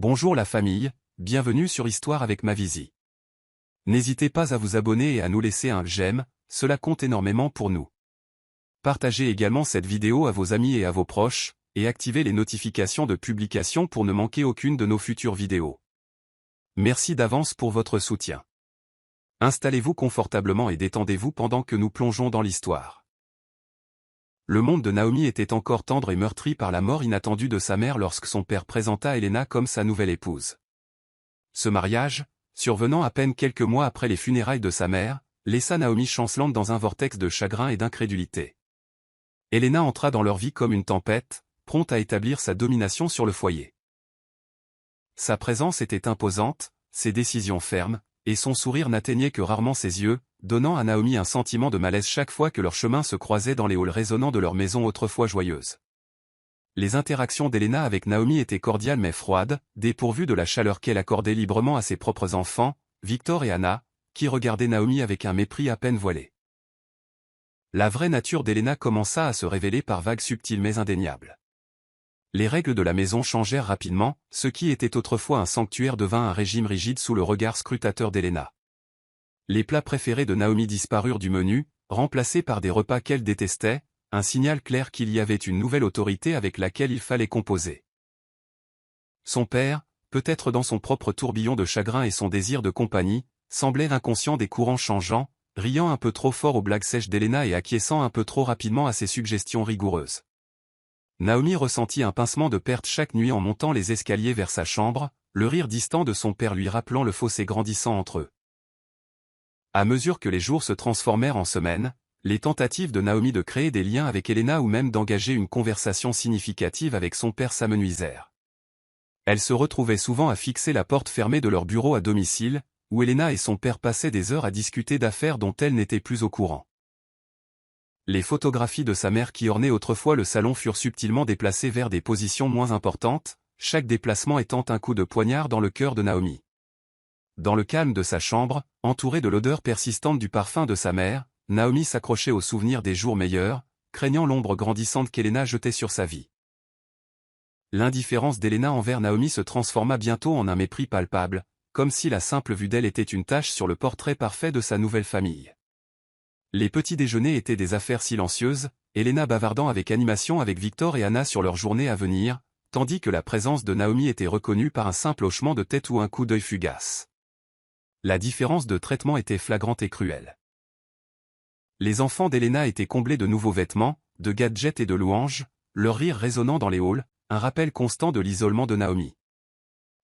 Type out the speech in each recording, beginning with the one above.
Bonjour la famille, bienvenue sur Histoire avec Mavisy. N'hésitez pas à vous abonner et à nous laisser un j'aime, cela compte énormément pour nous. Partagez également cette vidéo à vos amis et à vos proches, et activez les notifications de publication pour ne manquer aucune de nos futures vidéos. Merci d'avance pour votre soutien. Installez-vous confortablement et détendez-vous pendant que nous plongeons dans l'histoire. Le monde de Naomi était encore tendre et meurtri par la mort inattendue de sa mère lorsque son père présenta Helena comme sa nouvelle épouse. Ce mariage, survenant à peine quelques mois après les funérailles de sa mère, laissa Naomi chancelante dans un vortex de chagrin et d'incrédulité. Helena entra dans leur vie comme une tempête, prompte à établir sa domination sur le foyer. Sa présence était imposante, ses décisions fermes, et son sourire n'atteignait que rarement ses yeux, donnant à Naomi un sentiment de malaise chaque fois que leurs chemins se croisaient dans les halls résonnants de leur maison autrefois joyeuse. Les interactions d'Helena avec Naomi étaient cordiales mais froides, dépourvues de la chaleur qu'elle accordait librement à ses propres enfants, Victor et Anna, qui regardaient Naomi avec un mépris à peine voilé. La vraie nature d'Helena commença à se révéler par vagues subtiles mais indéniables. Les règles de la maison changèrent rapidement, ce qui était autrefois un sanctuaire devint un régime rigide sous le regard scrutateur d'Helena. Les plats préférés de Naomi disparurent du menu, remplacés par des repas qu'elle détestait, un signal clair qu'il y avait une nouvelle autorité avec laquelle il fallait composer. Son père, peut-être dans son propre tourbillon de chagrin et son désir de compagnie, semblait inconscient des courants changeants, riant un peu trop fort aux blagues sèches d'Helena et acquiesçant un peu trop rapidement à ses suggestions rigoureuses. Naomi ressentit un pincement de perte chaque nuit en montant les escaliers vers sa chambre, le rire distant de son père lui rappelant le fossé grandissant entre eux. À mesure que les jours se transformèrent en semaines, les tentatives de Naomi de créer des liens avec Helena ou même d'engager une conversation significative avec son père s'amenuisèrent. Elle se retrouvait souvent à fixer la porte fermée de leur bureau à domicile, où Helena et son père passaient des heures à discuter d'affaires dont elle n'était plus au courant. Les photographies de sa mère qui ornaient autrefois le salon furent subtilement déplacées vers des positions moins importantes, chaque déplacement étant un coup de poignard dans le cœur de Naomi. Dans le calme de sa chambre, entourée de l'odeur persistante du parfum de sa mère, Naomi s'accrochait aux souvenirs des jours meilleurs, craignant l'ombre grandissante qu'Helena jetait sur sa vie. L'indifférence d'Helena envers Naomi se transforma bientôt en un mépris palpable, comme si la simple vue d'elle était une tache sur le portrait parfait de sa nouvelle famille. Les petits déjeuners étaient des affaires silencieuses, Helena bavardant avec animation avec Victor et Anna sur leur journée à venir, tandis que la présence de Naomi était reconnue par un simple hochement de tête ou un coup d'œil fugace. La différence de traitement était flagrante et cruelle. Les enfants d'Helena étaient comblés de nouveaux vêtements, de gadgets et de louanges, leur rire résonnant dans les halls, un rappel constant de l'isolement de Naomi.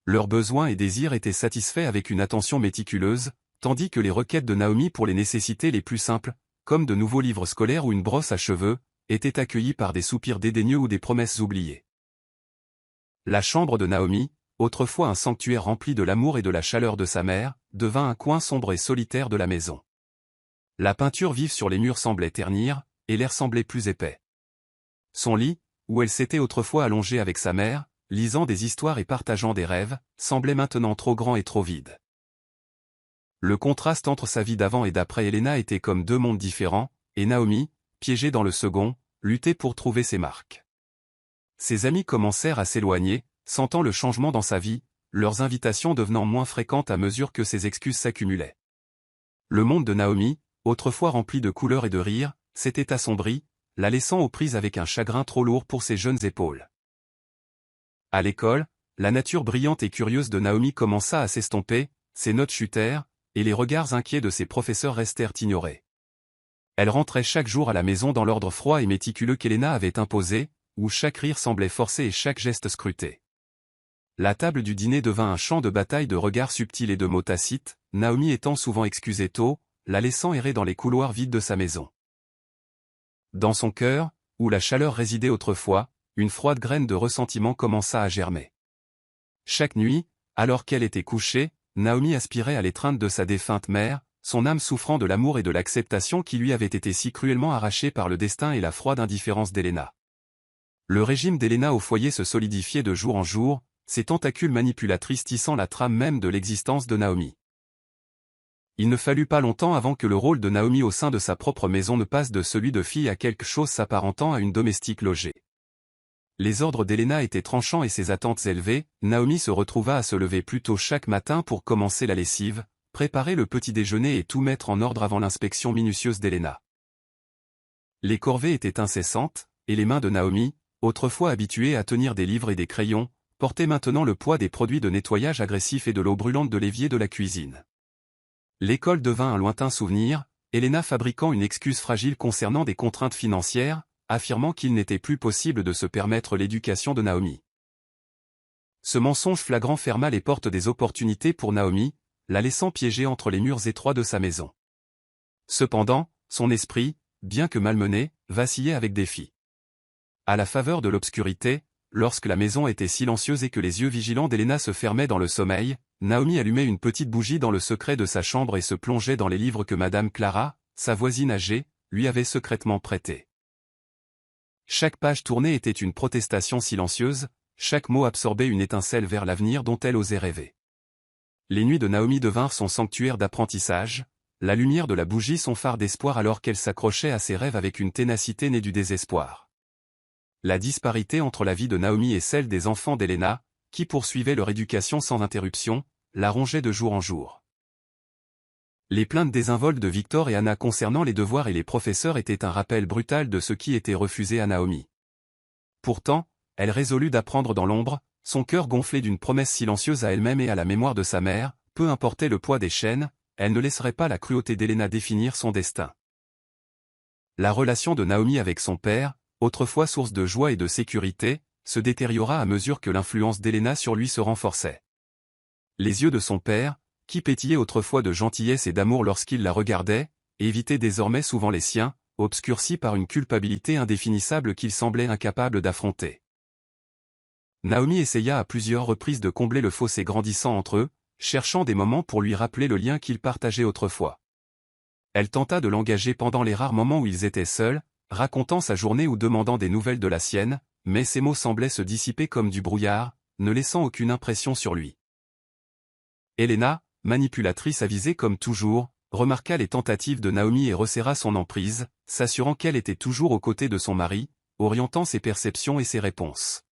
Leurs besoins et désirs étaient satisfaits avec une attention méticuleuse, tandis que les requêtes de Naomi pour les nécessités les plus simples, comme de nouveaux livres scolaires ou une brosse à cheveux, étaient accueillies par des soupirs dédaigneux ou des promesses oubliées. La chambre de Naomi, autrefois un sanctuaire rempli de l'amour et de la chaleur de sa mère, devint un coin sombre et solitaire de la maison. La peinture vive sur les murs semblait ternir, et l'air semblait plus épais. Son lit, où elle s'était autrefois allongée avec sa mère, lisant des histoires et partageant des rêves, semblait maintenant trop grand et trop vide. Le contraste entre sa vie d'avant et d'après Helena était comme deux mondes différents, et Naomi, piégée dans le second, luttait pour trouver ses marques. Ses amis commencèrent à s'éloigner, sentant le changement dans sa vie, leurs invitations devenant moins fréquentes à mesure que ses excuses s'accumulaient. Le monde de Naomi, autrefois rempli de couleurs et de rires, s'était assombri, la laissant aux prises avec un chagrin trop lourd pour ses jeunes épaules. À l'école, la nature brillante et curieuse de Naomi commença à s'estomper, ses notes chutèrent, et les regards inquiets de ses professeurs restèrent ignorés. Elle rentrait chaque jour à la maison dans l'ordre froid et méticuleux qu'Helena avait imposé, où chaque rire semblait forcé et chaque geste scruté. La table du dîner devint un champ de bataille de regards subtils et de mots tacites, Naomi étant souvent excusée tôt, la laissant errer dans les couloirs vides de sa maison. Dans son cœur, où la chaleur résidait autrefois, une froide graine de ressentiment commença à germer. Chaque nuit, alors qu'elle était couchée, Naomi aspirait à l'étreinte de sa défunte mère, son âme souffrant de l'amour et de l'acceptation qui lui avaient été si cruellement arrachés par le destin et la froide indifférence d'Helena. Le régime d'Helena au foyer se solidifiait de jour en jour, ses tentacules manipulatrices tissant la trame même de l'existence de Naomi. Il ne fallut pas longtemps avant que le rôle de Naomi au sein de sa propre maison ne passe de celui de fille à quelque chose s'apparentant à une domestique logée. Les ordres d'Helena étaient tranchants et ses attentes élevées, Naomi se retrouva à se lever plus tôt chaque matin pour commencer la lessive, préparer le petit déjeuner et tout mettre en ordre avant l'inspection minutieuse d'Helena. Les corvées étaient incessantes, et les mains de Naomi, autrefois habituées à tenir des livres et des crayons, portaient maintenant le poids des produits de nettoyage agressif et de l'eau brûlante de l'évier de la cuisine. L'école devint un lointain souvenir, Helena fabriquant une excuse fragile concernant des contraintes financières, affirmant qu'il n'était plus possible de se permettre l'éducation de Naomi. Ce mensonge flagrant ferma les portes des opportunités pour Naomi, la laissant piéger entre les murs étroits de sa maison. Cependant, son esprit, bien que malmené, vacillait avec défi. À la faveur de l'obscurité, lorsque la maison était silencieuse et que les yeux vigilants d'Helena se fermaient dans le sommeil, Naomi allumait une petite bougie dans le secret de sa chambre et se plongeait dans les livres que Madame Clara, sa voisine âgée, lui avait secrètement prêtés. Chaque page tournée était une protestation silencieuse, chaque mot absorbait une étincelle vers l'avenir dont elle osait rêver. Les nuits de Naomi devinrent son sanctuaire d'apprentissage, la lumière de la bougie son phare d'espoir alors qu'elle s'accrochait à ses rêves avec une ténacité née du désespoir. La disparité entre la vie de Naomi et celle des enfants d'Helena, qui poursuivaient leur éducation sans interruption, la rongeait de jour en jour. Les plaintes désinvoltes de Victor et Anna concernant les devoirs et les professeurs étaient un rappel brutal de ce qui était refusé à Naomi. Pourtant, elle résolut d'apprendre dans l'ombre, son cœur gonflé d'une promesse silencieuse à elle-même et à la mémoire de sa mère, peu importait le poids des chaînes, elle ne laisserait pas la cruauté d'Helena définir son destin. La relation de Naomi avec son père, autrefois source de joie et de sécurité, se détériora à mesure que l'influence d'Helena sur lui se renforçait. Les yeux de son père, qui pétillaient autrefois de gentillesse et d'amour lorsqu'il la regardait, évitaient désormais souvent les siens, obscurcis par une culpabilité indéfinissable qu'il semblait incapable d'affronter. Naomi essaya à plusieurs reprises de combler le fossé grandissant entre eux, cherchant des moments pour lui rappeler le lien qu'ils partageaient autrefois. Elle tenta de l'engager pendant les rares moments où ils étaient seuls, racontant sa journée ou demandant des nouvelles de la sienne, mais ses mots semblaient se dissiper comme du brouillard, ne laissant aucune impression sur lui. Helena, manipulatrice avisée comme toujours, remarqua les tentatives de Naomi et resserra son emprise, s'assurant qu'elle était toujours aux côtés de son mari, orientant ses perceptions et ses réponses.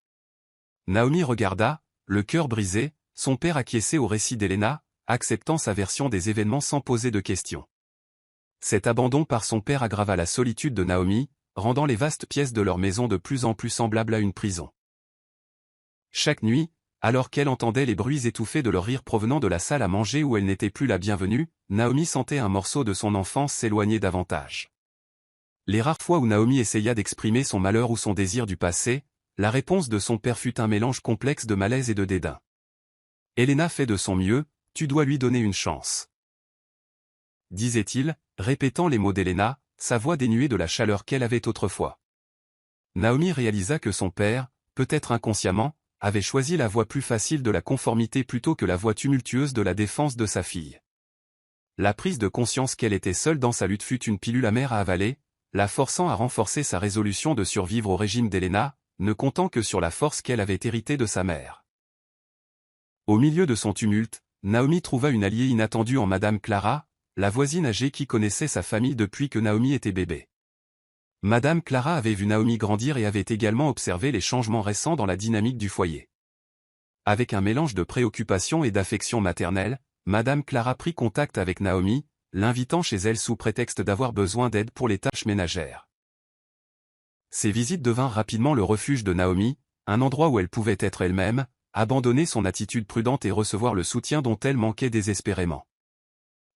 Naomi regarda, le cœur brisé, son père acquiescer au récit d'Helena, acceptant sa version des événements sans poser de questions. Cet abandon par son père aggrava la solitude de Naomi, rendant les vastes pièces de leur maison de plus en plus semblables à une prison. Chaque nuit, alors qu'elle entendait les bruits étouffés de leur rire provenant de la salle à manger où elle n'était plus la bienvenue, Naomi sentait un morceau de son enfance s'éloigner davantage. Les rares fois où Naomi essaya d'exprimer son malheur ou son désir du passé, la réponse de son père fut un mélange complexe de malaise et de dédain. Helena fait de son mieux, tu dois lui donner une chance. Disait-il, répétant les mots d'Helena, sa voix dénuée de la chaleur qu'elle avait autrefois. Naomi réalisa que son père, peut-être inconsciemment, avait choisi la voie plus facile de la conformité plutôt que la voie tumultueuse de la défense de sa fille. La prise de conscience qu'elle était seule dans sa lutte fut une pilule amère à avaler, la forçant à renforcer sa résolution de survivre au régime d'Helena, ne comptant que sur la force qu'elle avait héritée de sa mère. Au milieu de son tumulte, Naomi trouva une alliée inattendue en Madame Clara, la voisine âgée qui connaissait sa famille depuis que Naomi était bébé. Madame Clara avait vu Naomi grandir et avait également observé les changements récents dans la dynamique du foyer. Avec un mélange de préoccupation et d'affection maternelle, Madame Clara prit contact avec Naomi, l'invitant chez elle sous prétexte d'avoir besoin d'aide pour les tâches ménagères. Ces visites devinrent rapidement le refuge de Naomi, un endroit où elle pouvait être elle-même, abandonner son attitude prudente et recevoir le soutien dont elle manquait désespérément.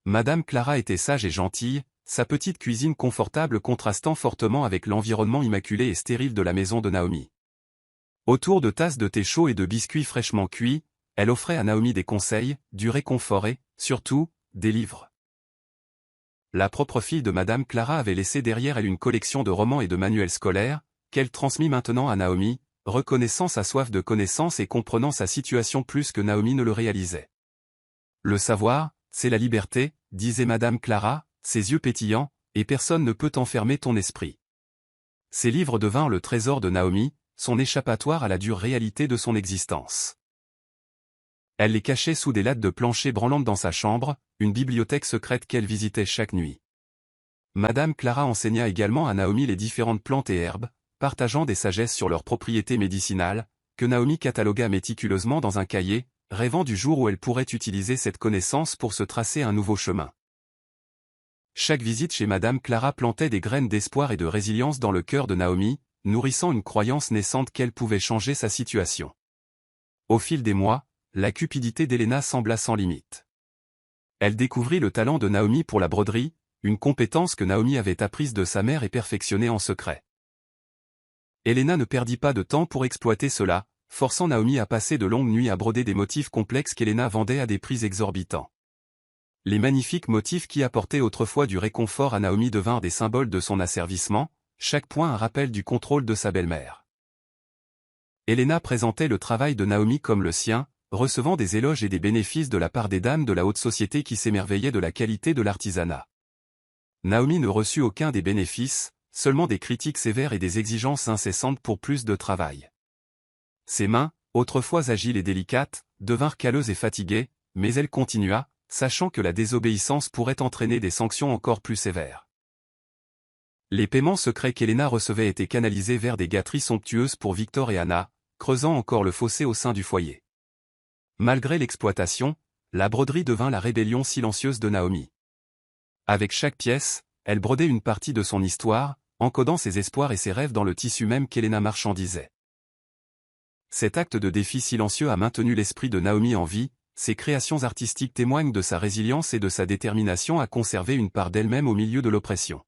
Madame Clara était sage et gentille, sa petite cuisine confortable contrastant fortement avec l'environnement immaculé et stérile de la maison de Naomi. Autour de tasses de thé chaud et de biscuits fraîchement cuits, elle offrait à Naomi des conseils, du réconfort et, surtout, des livres. La propre fille de Madame Clara avait laissé derrière elle une collection de romans et de manuels scolaires, qu'elle transmit maintenant à Naomi, reconnaissant sa soif de connaissance et comprenant sa situation plus que Naomi ne le réalisait. Le savoir, c'est la liberté, disait Madame Clara, ses yeux pétillants, et personne ne peut enfermer ton esprit. Ces livres devinrent le trésor de Naomi, son échappatoire à la dure réalité de son existence. Elle les cachait sous des lattes de plancher branlantes dans sa chambre, une bibliothèque secrète qu'elle visitait chaque nuit. Madame Clara enseigna également à Naomi les différentes plantes et herbes, partageant des sagesses sur leurs propriétés médicinales, que Naomi catalogua méticuleusement dans un cahier, rêvant du jour où elle pourrait utiliser cette connaissance pour se tracer un nouveau chemin. Chaque visite chez Madame Clara plantait des graines d'espoir et de résilience dans le cœur de Naomi, nourrissant une croyance naissante qu'elle pouvait changer sa situation. Au fil des mois, la cupidité d'Elena sembla sans limite. Elle découvrit le talent de Naomi pour la broderie, une compétence que Naomi avait apprise de sa mère et perfectionnée en secret. Elena ne perdit pas de temps pour exploiter cela, forçant Naomi à passer de longues nuits à broder des motifs complexes qu'Elena vendait à des prix exorbitants. Les magnifiques motifs qui apportaient autrefois du réconfort à Naomi devinrent des symboles de son asservissement, chaque point un rappel du contrôle de sa belle-mère. Elena présentait le travail de Naomi comme le sien, recevant des éloges et des bénéfices de la part des dames de la haute société qui s'émerveillaient de la qualité de l'artisanat. Naomi ne reçut aucun des bénéfices, seulement des critiques sévères et des exigences incessantes pour plus de travail. Ses mains, autrefois agiles et délicates, devinrent calleuses et fatiguées, mais elle continua, sachant que la désobéissance pourrait entraîner des sanctions encore plus sévères. Les paiements secrets qu'Elena recevait étaient canalisés vers des gâteries somptueuses pour Victor et Anna, creusant encore le fossé au sein du foyer. Malgré l'exploitation, la broderie devint la rébellion silencieuse de Naomi. Avec chaque pièce, elle brodait une partie de son histoire, encodant ses espoirs et ses rêves dans le tissu même qu'Elena marchandisait. Cet acte de défi silencieux a maintenu l'esprit de Naomi en vie, ses créations artistiques témoignent de sa résilience et de sa détermination à conserver une part d'elle-même au milieu de l'oppression.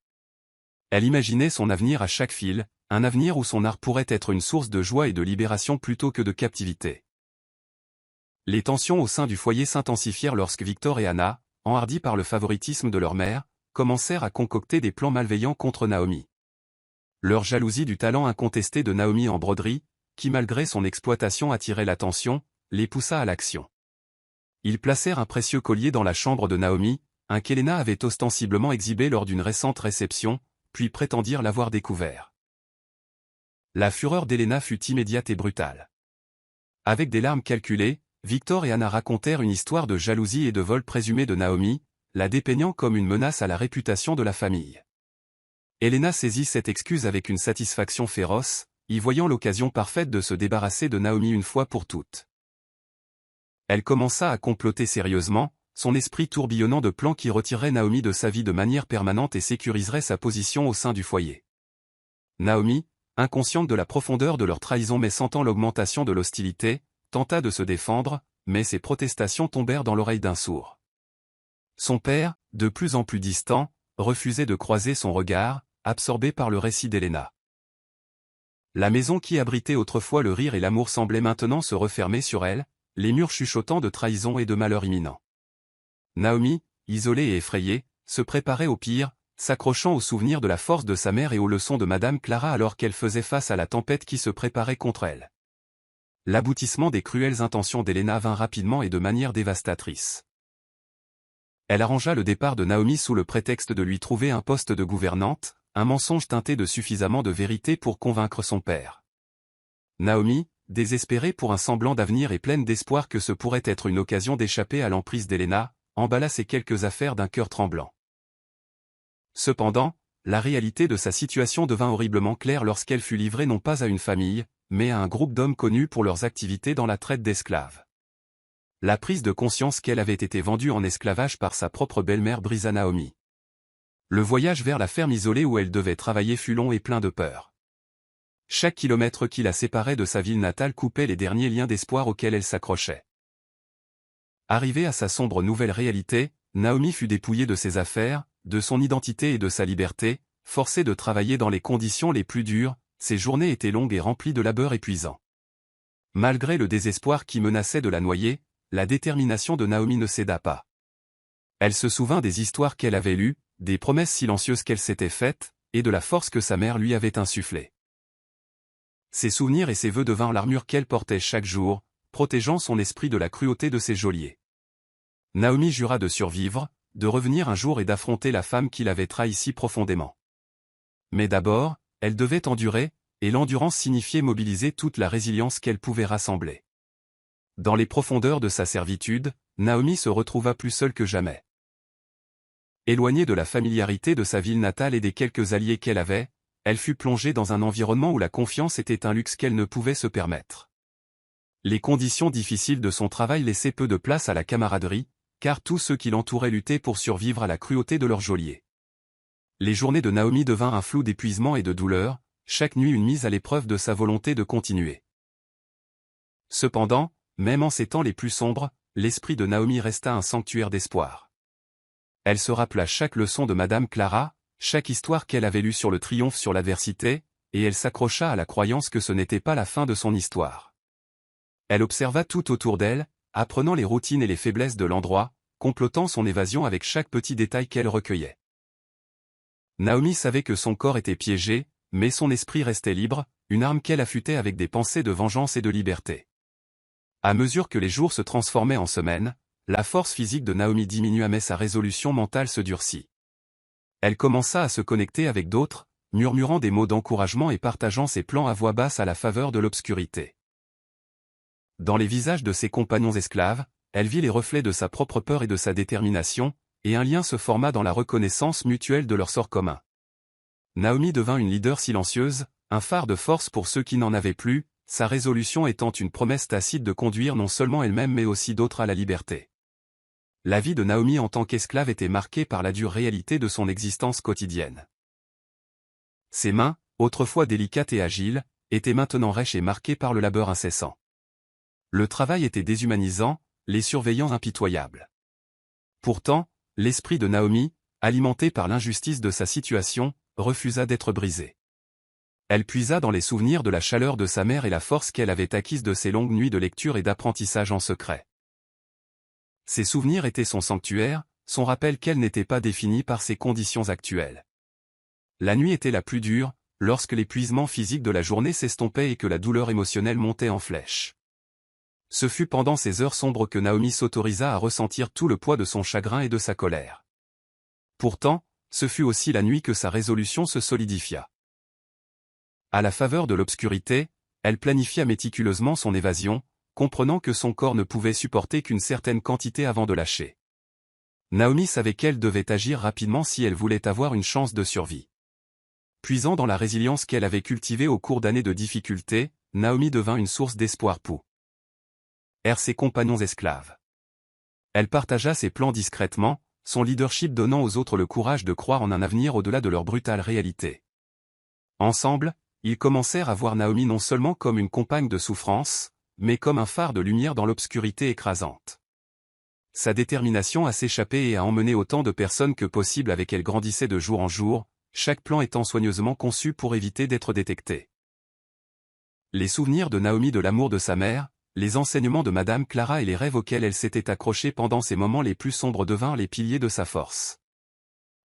Elle imaginait son avenir à chaque fil, un avenir où son art pourrait être une source de joie et de libération plutôt que de captivité. Les tensions au sein du foyer s'intensifièrent lorsque Victor et Anna, enhardis par le favoritisme de leur mère, commencèrent à concocter des plans malveillants contre Naomi. Leur jalousie du talent incontesté de Naomi en broderie, qui malgré son exploitation attirait l'attention, les poussa à l'action. Ils placèrent un précieux collier dans la chambre de Naomi, un qu'Elena avait ostensiblement exhibé lors d'une récente réception, puis prétendirent l'avoir découvert. La fureur d'Elena fut immédiate et brutale. Avec des larmes calculées, Victor et Anna racontèrent une histoire de jalousie et de vol présumé de Naomi, la dépeignant comme une menace à la réputation de la famille. Elena saisit cette excuse avec une satisfaction féroce, y voyant l'occasion parfaite de se débarrasser de Naomi une fois pour toutes. Elle commença à comploter sérieusement, son esprit tourbillonnant de plans qui retireraient Naomi de sa vie de manière permanente et sécuriseraient sa position au sein du foyer. Naomi, inconsciente de la profondeur de leur trahison mais sentant l'augmentation de l'hostilité, tenta de se défendre, mais ses protestations tombèrent dans l'oreille d'un sourd. Son père, de plus en plus distant, refusait de croiser son regard, absorbé par le récit d'Elena. La maison qui abritait autrefois le rire et l'amour semblait maintenant se refermer sur elle, les murs chuchotant de trahison et de malheur imminent. Naomi, isolée et effrayée, se préparait au pire, s'accrochant aux souvenirs de la force de sa mère et aux leçons de Madame Clara alors qu'elle faisait face à la tempête qui se préparait contre elle. L'aboutissement des cruelles intentions d'Elena vint rapidement et de manière dévastatrice. Elle arrangea le départ de Naomi sous le prétexte de lui trouver un poste de gouvernante, un mensonge teinté de suffisamment de vérité pour convaincre son père. Naomi, désespérée pour un semblant d'avenir et pleine d'espoir que ce pourrait être une occasion d'échapper à l'emprise d'Elena, emballa ses quelques affaires d'un cœur tremblant. Cependant, la réalité de sa situation devint horriblement claire lorsqu'elle fut livrée non pas à une famille, mais à un groupe d'hommes connus pour leurs activités dans la traite d'esclaves. La prise de conscience qu'elle avait été vendue en esclavage par sa propre belle-mère brisa Naomi. Le voyage vers la ferme isolée où elle devait travailler fut long et plein de peur. Chaque kilomètre qui la séparait de sa ville natale coupait les derniers liens d'espoir auxquels elle s'accrochait. Arrivée à sa sombre nouvelle réalité, Naomi fut dépouillée de ses affaires, de son identité et de sa liberté, forcée de travailler dans les conditions les plus dures, ses journées étaient longues et remplies de labeur épuisant. Malgré le désespoir qui menaçait de la noyer, la détermination de Naomi ne céda pas. Elle se souvint des histoires qu'elle avait lues, des promesses silencieuses qu'elle s'était faites, et de la force que sa mère lui avait insufflée. Ses souvenirs et ses vœux devinrent l'armure qu'elle portait chaque jour, protégeant son esprit de la cruauté de ses geôliers. Naomi jura de survivre, de revenir un jour et d'affronter la femme qui l'avait trahi si profondément. Mais d'abord, elle devait endurer, et l'endurance signifiait mobiliser toute la résilience qu'elle pouvait rassembler. Dans les profondeurs de sa servitude, Naomi se retrouva plus seule que jamais. Éloignée de la familiarité de sa ville natale et des quelques alliés qu'elle avait, elle fut plongée dans un environnement où la confiance était un luxe qu'elle ne pouvait se permettre. Les conditions difficiles de son travail laissaient peu de place à la camaraderie, car tous ceux qui l'entouraient luttaient pour survivre à la cruauté de leur geôlier. Les journées de Naomi devinrent un flou d'épuisement et de douleur, chaque nuit une mise à l'épreuve de sa volonté de continuer. Cependant, même en ces temps les plus sombres, l'esprit de Naomi resta un sanctuaire d'espoir. Elle se rappela chaque leçon de Madame Clara, chaque histoire qu'elle avait lue sur le triomphe sur l'adversité, et elle s'accrocha à la croyance que ce n'était pas la fin de son histoire. Elle observa tout autour d'elle, apprenant les routines et les faiblesses de l'endroit, complotant son évasion avec chaque petit détail qu'elle recueillait. Naomi savait que son corps était piégé, mais son esprit restait libre, une arme qu'elle affûtait avec des pensées de vengeance et de liberté. À mesure que les jours se transformaient en semaines, la force physique de Naomi diminua mais sa résolution mentale se durcit. Elle commença à se connecter avec d'autres, murmurant des mots d'encouragement et partageant ses plans à voix basse à la faveur de l'obscurité. Dans les visages de ses compagnons esclaves, elle vit les reflets de sa propre peur et de sa détermination, et un lien se forma dans la reconnaissance mutuelle de leur sort commun. Naomi devint une leader silencieuse, un phare de force pour ceux qui n'en avaient plus, sa résolution étant une promesse tacite de conduire non seulement elle-même mais aussi d'autres à la liberté. La vie de Naomi en tant qu'esclave était marquée par la dure réalité de son existence quotidienne. Ses mains, autrefois délicates et agiles, étaient maintenant rêches et marquées par le labeur incessant. Le travail était déshumanisant, les surveillants impitoyables. Pourtant, l'esprit de Naomi, alimenté par l'injustice de sa situation, refusa d'être brisé. Elle puisa dans les souvenirs de la chaleur de sa mère et la force qu'elle avait acquise de ses longues nuits de lecture et d'apprentissage en secret. Ces souvenirs étaient son sanctuaire, son rappel qu'elle n'était pas définie par ses conditions actuelles. La nuit était la plus dure, lorsque l'épuisement physique de la journée s'estompait et que la douleur émotionnelle montait en flèche. Ce fut pendant ces heures sombres que Naomi s'autorisa à ressentir tout le poids de son chagrin et de sa colère. Pourtant, ce fut aussi la nuit que sa résolution se solidifia. À la faveur de l'obscurité, elle planifia méticuleusement son évasion, comprenant que son corps ne pouvait supporter qu'une certaine quantité avant de lâcher. Naomi savait qu'elle devait agir rapidement si elle voulait avoir une chance de survie. Puisant dans la résilience qu'elle avait cultivée au cours d'années de difficultés, Naomi devint une source d'espoir pour ses compagnons esclaves. Elle partagea ses plans discrètement, son leadership donnant aux autres le courage de croire en un avenir au-delà de leur brutale réalité. Ensemble, ils commencèrent à voir Naomi non seulement comme une compagne de souffrance, mais comme un phare de lumière dans l'obscurité écrasante. Sa détermination à s'échapper et à emmener autant de personnes que possible avec elle grandissait de jour en jour, chaque plan étant soigneusement conçu pour éviter d'être détecté. Les souvenirs de Naomi de l'amour de sa mère, les enseignements de Madame Clara et les rêves auxquels elle s'était accrochée pendant ces moments les plus sombres devinrent les piliers de sa force.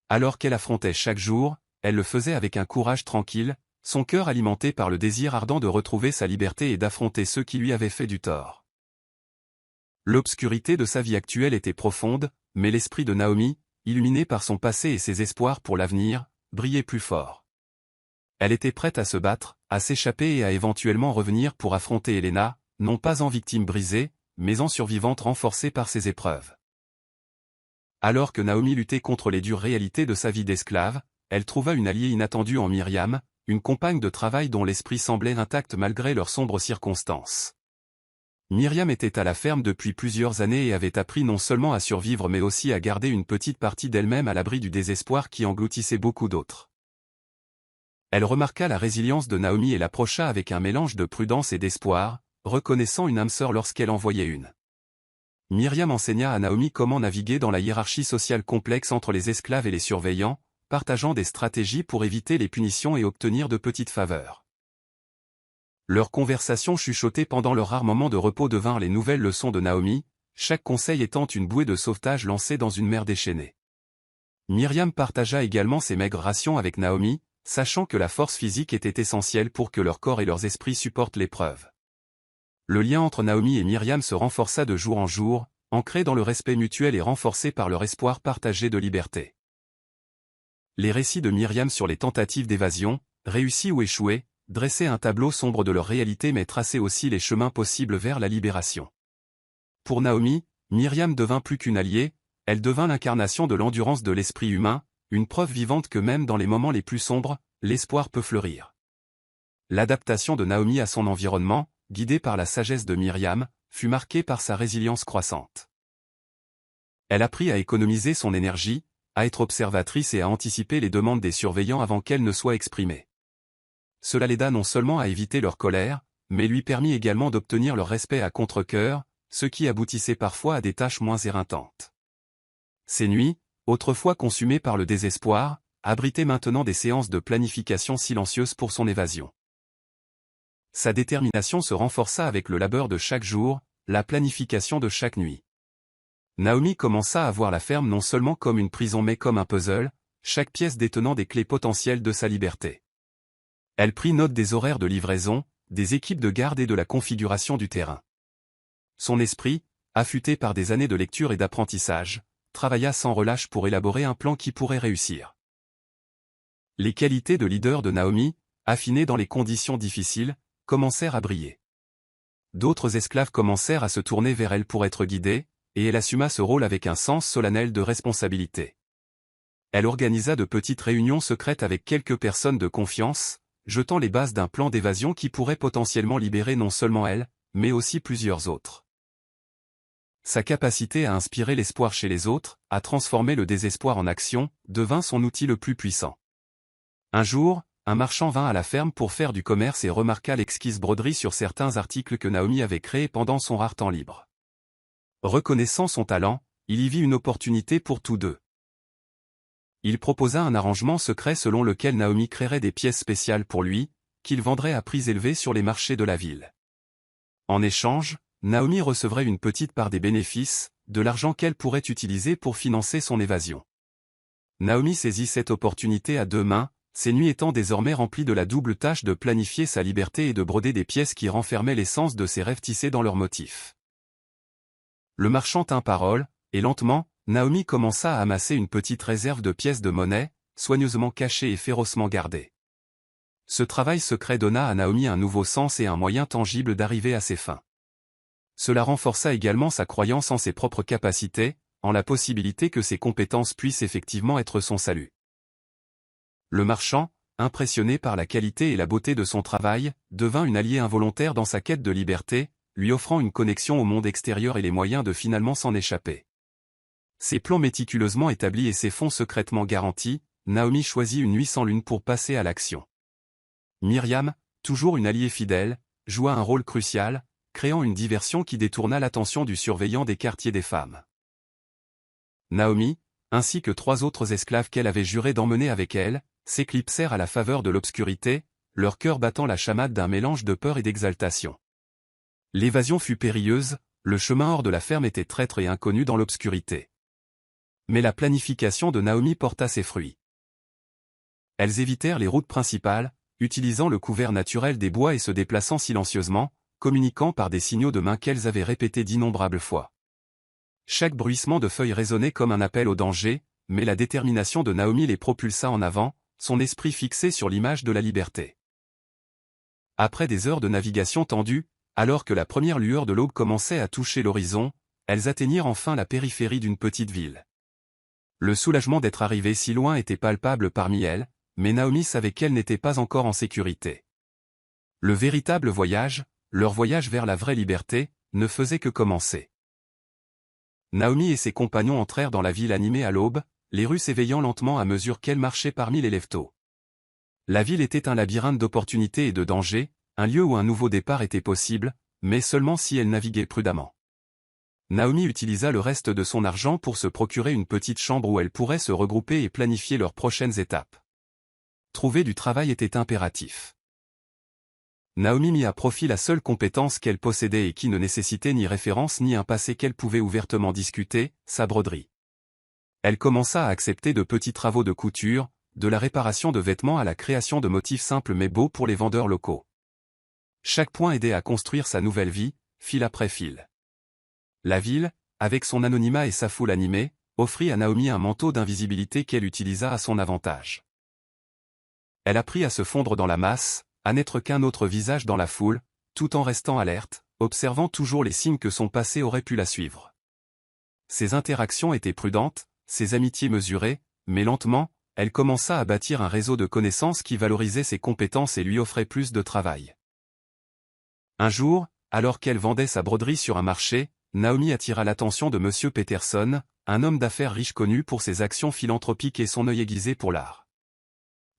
Alors qu'elle affrontait chaque jour, elle le faisait avec un courage tranquille, son cœur alimenté par le désir ardent de retrouver sa liberté et d'affronter ceux qui lui avaient fait du tort. L'obscurité de sa vie actuelle était profonde, mais l'esprit de Naomi, illuminé par son passé et ses espoirs pour l'avenir, brillait plus fort. Elle était prête à se battre, à s'échapper et à éventuellement revenir pour affronter Helena, non pas en victime brisée, mais en survivante renforcée par ses épreuves. Alors que Naomi luttait contre les dures réalités de sa vie d'esclave, elle trouva une alliée inattendue en Myriam, une compagne de travail dont l'esprit semblait intact malgré leurs sombres circonstances. Myriam était à la ferme depuis plusieurs années et avait appris non seulement à survivre mais aussi à garder une petite partie d'elle-même à l'abri du désespoir qui engloutissait beaucoup d'autres. Elle remarqua la résilience de Naomi et l'approcha avec un mélange de prudence et d'espoir, reconnaissant une âme sœur lorsqu'elle en voyait une. Myriam enseigna à Naomi comment naviguer dans la hiérarchie sociale complexe entre les esclaves et les surveillants, partageant des stratégies pour éviter les punitions et obtenir de petites faveurs. Leurs conversations chuchotées pendant leurs rares moments de repos devinrent les nouvelles leçons de Naomi, chaque conseil étant une bouée de sauvetage lancée dans une mer déchaînée. Myriam partagea également ses maigres rations avec Naomi, sachant que la force physique était essentielle pour que leur corps et leurs esprits supportent l'épreuve. Le lien entre Naomi et Myriam se renforça de jour en jour, ancré dans le respect mutuel et renforcé par leur espoir partagé de liberté. Les récits de Myriam sur les tentatives d'évasion, réussies ou échouées, dressaient un tableau sombre de leur réalité mais traçaient aussi les chemins possibles vers la libération. Pour Naomi, Myriam devint plus qu'une alliée, elle devint l'incarnation de l'endurance de l'esprit humain, une preuve vivante que même dans les moments les plus sombres, l'espoir peut fleurir. L'adaptation de Naomi à son environnement, guidée par la sagesse de Myriam, fut marquée par sa résilience croissante. Elle apprit à économiser son énergie, à être observatrice et à anticiper les demandes des surveillants avant qu'elles ne soient exprimées. Cela l'aida non seulement à éviter leur colère, mais lui permit également d'obtenir leur respect à contre-cœur, ce qui aboutissait parfois à des tâches moins éreintantes. Ces nuits, autrefois consumées par le désespoir, abritaient maintenant des séances de planification silencieuses pour son évasion. Sa détermination se renforça avec le labeur de chaque jour, la planification de chaque nuit. Naomi commença à voir la ferme non seulement comme une prison mais comme un puzzle, chaque pièce détenant des clés potentielles de sa liberté. Elle prit note des horaires de livraison, des équipes de garde et de la configuration du terrain. Son esprit, affûté par des années de lecture et d'apprentissage, travailla sans relâche pour élaborer un plan qui pourrait réussir. Les qualités de leader de Naomi, affinées dans les conditions difficiles, commencèrent à briller. D'autres esclaves commencèrent à se tourner vers elle pour être guidés, et elle assuma ce rôle avec un sens solennel de responsabilité. Elle organisa de petites réunions secrètes avec quelques personnes de confiance, jetant les bases d'un plan d'évasion qui pourrait potentiellement libérer non seulement elle, mais aussi plusieurs autres. Sa capacité à inspirer l'espoir chez les autres, à transformer le désespoir en action, devint son outil le plus puissant. Un jour, un marchand vint à la ferme pour faire du commerce et remarqua l'exquise broderie sur certains articles que Naomi avait créés pendant son rare temps libre. Reconnaissant son talent, il y vit une opportunité pour tous deux. Il proposa un arrangement secret selon lequel Naomi créerait des pièces spéciales pour lui, qu'il vendrait à prix élevés sur les marchés de la ville. En échange, Naomi recevrait une petite part des bénéfices, de l'argent qu'elle pourrait utiliser pour financer son évasion. Naomi saisit cette opportunité à deux mains, ses nuits étant désormais remplies de la double tâche de planifier sa liberté et de broder des pièces qui renfermaient l'essence de ses rêves tissés dans leurs motifs. Le marchand tint parole, et lentement, Naomi commença à amasser une petite réserve de pièces de monnaie, soigneusement cachées et férocement gardées. Ce travail secret donna à Naomi un nouveau sens et un moyen tangible d'arriver à ses fins. Cela renforça également sa croyance en ses propres capacités, en la possibilité que ses compétences puissent effectivement être son salut. Le marchand, impressionné par la qualité et la beauté de son travail, devint une alliée involontaire dans sa quête de liberté, lui offrant une connexion au monde extérieur et les moyens de finalement s'en échapper. Ses plans méticuleusement établis et ses fonds secrètement garantis, Naomi choisit une nuit sans lune pour passer à l'action. Myriam, toujours une alliée fidèle, joua un rôle crucial, créant une diversion qui détourna l'attention du surveillant des quartiers des femmes. Naomi, ainsi que 3 autres esclaves qu'elle avait juré d'emmener avec elle, s'éclipsèrent à la faveur de l'obscurité, leur cœur battant la chamade d'un mélange de peur et d'exaltation. L'évasion fut périlleuse, le chemin hors de la ferme était traître et inconnu dans l'obscurité. Mais la planification de Naomi porta ses fruits. Elles évitèrent les routes principales, utilisant le couvert naturel des bois et se déplaçant silencieusement, communiquant par des signaux de main qu'elles avaient répétés d'innombrables fois. Chaque bruissement de feuilles résonnait comme un appel au danger, mais la détermination de Naomi les propulsa en avant, son esprit fixé sur l'image de la liberté. Après des heures de navigation tendue, alors que la première lueur de l'aube commençait à toucher l'horizon, elles atteignirent enfin la périphérie d'une petite ville. Le soulagement d'être arrivées si loin était palpable parmi elles, mais Naomi savait qu'elles n'étaient pas encore en sécurité. Le véritable voyage, leur voyage vers la vraie liberté, ne faisait que commencer. Naomi et ses compagnons entrèrent dans la ville animée à l'aube, les rues s'éveillant lentement à mesure qu'elles marchaient parmi les lève-tôt. La ville était un labyrinthe d'opportunités et de dangers, un lieu où un nouveau départ était possible, mais seulement si elle naviguait prudemment. Naomi utilisa le reste de son argent pour se procurer une petite chambre où elle pourrait se regrouper et planifier leurs prochaines étapes. Trouver du travail était impératif. Naomi mit à profit la seule compétence qu'elle possédait et qui ne nécessitait ni référence ni un passé qu'elle pouvait ouvertement discuter, sa broderie. Elle commença à accepter de petits travaux de couture, de la réparation de vêtements à la création de motifs simples mais beaux pour les vendeurs locaux. Chaque point aidait à construire sa nouvelle vie, fil après fil. La ville, avec son anonymat et sa foule animée, offrit à Naomi un manteau d'invisibilité qu'elle utilisa à son avantage. Elle apprit à se fondre dans la masse, à n'être qu'un autre visage dans la foule, tout en restant alerte, observant toujours les signes que son passé aurait pu la suivre. Ses interactions étaient prudentes, ses amitiés mesurées, mais lentement, elle commença à bâtir un réseau de connaissances qui valorisait ses compétences et lui offrait plus de travail. Un jour, alors qu'elle vendait sa broderie sur un marché, Naomi attira l'attention de M. Peterson, un homme d'affaires riche connu pour ses actions philanthropiques et son œil aiguisé pour l'art.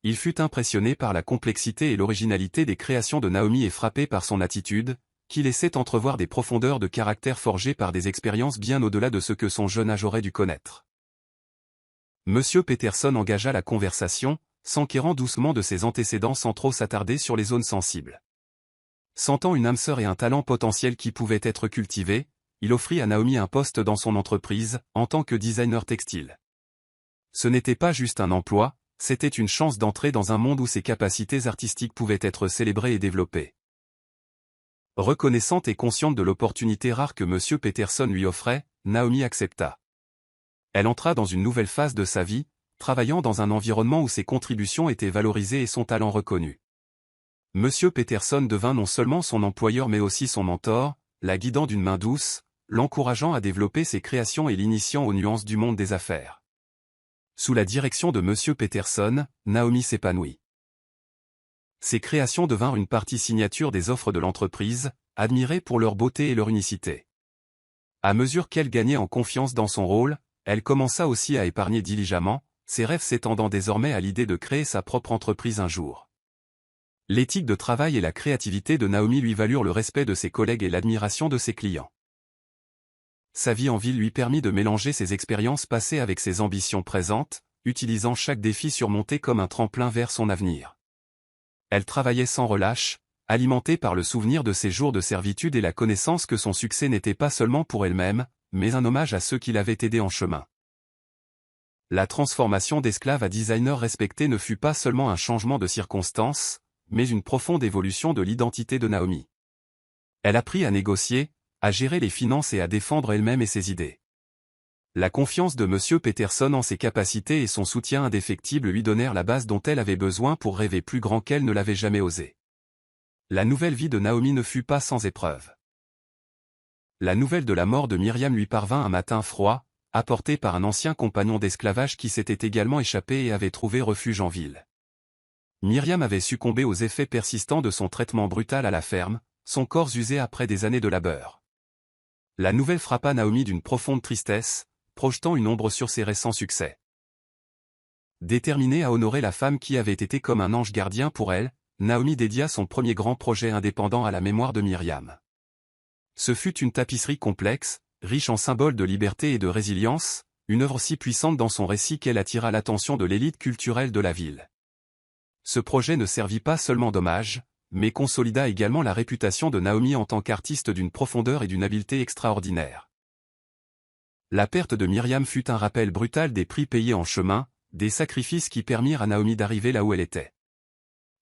Il fut impressionné par la complexité et l'originalité des créations de Naomi et frappé par son attitude, qui laissait entrevoir des profondeurs de caractère forgées par des expériences bien au-delà de ce que son jeune âge aurait dû connaître. M. Peterson engagea la conversation, s'enquérant doucement de ses antécédents sans trop s'attarder sur les zones sensibles. Sentant une âme sœur et un talent potentiel qui pouvaient être cultivés, il offrit à Naomi un poste dans son entreprise, en tant que designer textile. Ce n'était pas juste un emploi, c'était une chance d'entrer dans un monde où ses capacités artistiques pouvaient être célébrées et développées. Reconnaissante et consciente de l'opportunité rare que M. Peterson lui offrait, Naomi accepta. Elle entra dans une nouvelle phase de sa vie, travaillant dans un environnement où ses contributions étaient valorisées et son talent reconnu. M. Peterson devint non seulement son employeur mais aussi son mentor, la guidant d'une main douce, l'encourageant à développer ses créations et l'initiant aux nuances du monde des affaires. Sous la direction de M. Peterson, Naomi s'épanouit. Ses créations devinrent une partie signature des offres de l'entreprise, admirées pour leur beauté et leur unicité. À mesure qu'elle gagnait en confiance dans son rôle, elle commença aussi à épargner diligemment, ses rêves s'étendant désormais à l'idée de créer sa propre entreprise un jour. L'éthique de travail et la créativité de Naomi lui valurent le respect de ses collègues et l'admiration de ses clients. Sa vie en ville lui permit de mélanger ses expériences passées avec ses ambitions présentes, utilisant chaque défi surmonté comme un tremplin vers son avenir. Elle travaillait sans relâche, alimentée par le souvenir de ses jours de servitude et la connaissance que son succès n'était pas seulement pour elle-même, mais un hommage à ceux qui l'avaient aidée en chemin. La transformation d'esclave à designer respecté ne fut pas seulement un changement de circonstances, mais une profonde évolution de l'identité de Naomi. Elle apprit à négocier, à gérer les finances et à défendre elle-même et ses idées. La confiance de M. Peterson en ses capacités et son soutien indéfectible lui donnèrent la base dont elle avait besoin pour rêver plus grand qu'elle ne l'avait jamais osé. La nouvelle vie de Naomi ne fut pas sans épreuve. La nouvelle de la mort de Myriam lui parvint un matin froid, apportée par un ancien compagnon d'esclavage qui s'était également échappé et avait trouvé refuge en ville. Myriam avait succombé aux effets persistants de son traitement brutal à la ferme, son corps usé après des années de labeur. La nouvelle frappa Naomi d'une profonde tristesse, projetant une ombre sur ses récents succès. Déterminée à honorer la femme qui avait été comme un ange gardien pour elle, Naomi dédia son premier grand projet indépendant à la mémoire de Myriam. Ce fut une tapisserie complexe, riche en symboles de liberté et de résilience, une œuvre si puissante dans son récit qu'elle attira l'attention de l'élite culturelle de la ville. Ce projet ne servit pas seulement d'hommage, mais consolida également la réputation de Naomi en tant qu'artiste d'une profondeur et d'une habileté extraordinaires. La perte de Myriam fut un rappel brutal des prix payés en chemin, des sacrifices qui permirent à Naomi d'arriver là où elle était.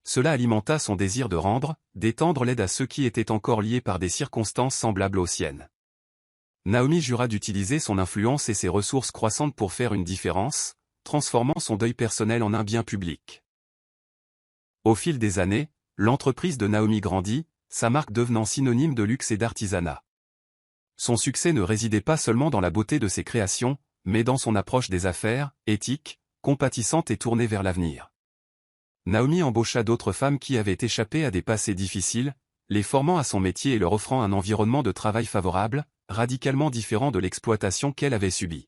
Cela alimenta son désir de rendre, d'étendre l'aide à ceux qui étaient encore liés par des circonstances semblables aux siennes. Naomi jura d'utiliser son influence et ses ressources croissantes pour faire une différence, transformant son deuil personnel en un bien public. Au fil des années, l'entreprise de Naomi grandit, sa marque devenant synonyme de luxe et d'artisanat. Son succès ne résidait pas seulement dans la beauté de ses créations, mais dans son approche des affaires, éthique, compatissante et tournée vers l'avenir. Naomi embaucha d'autres femmes qui avaient échappé à des passés difficiles, les formant à son métier et leur offrant un environnement de travail favorable, radicalement différent de l'exploitation qu'elle avait subie.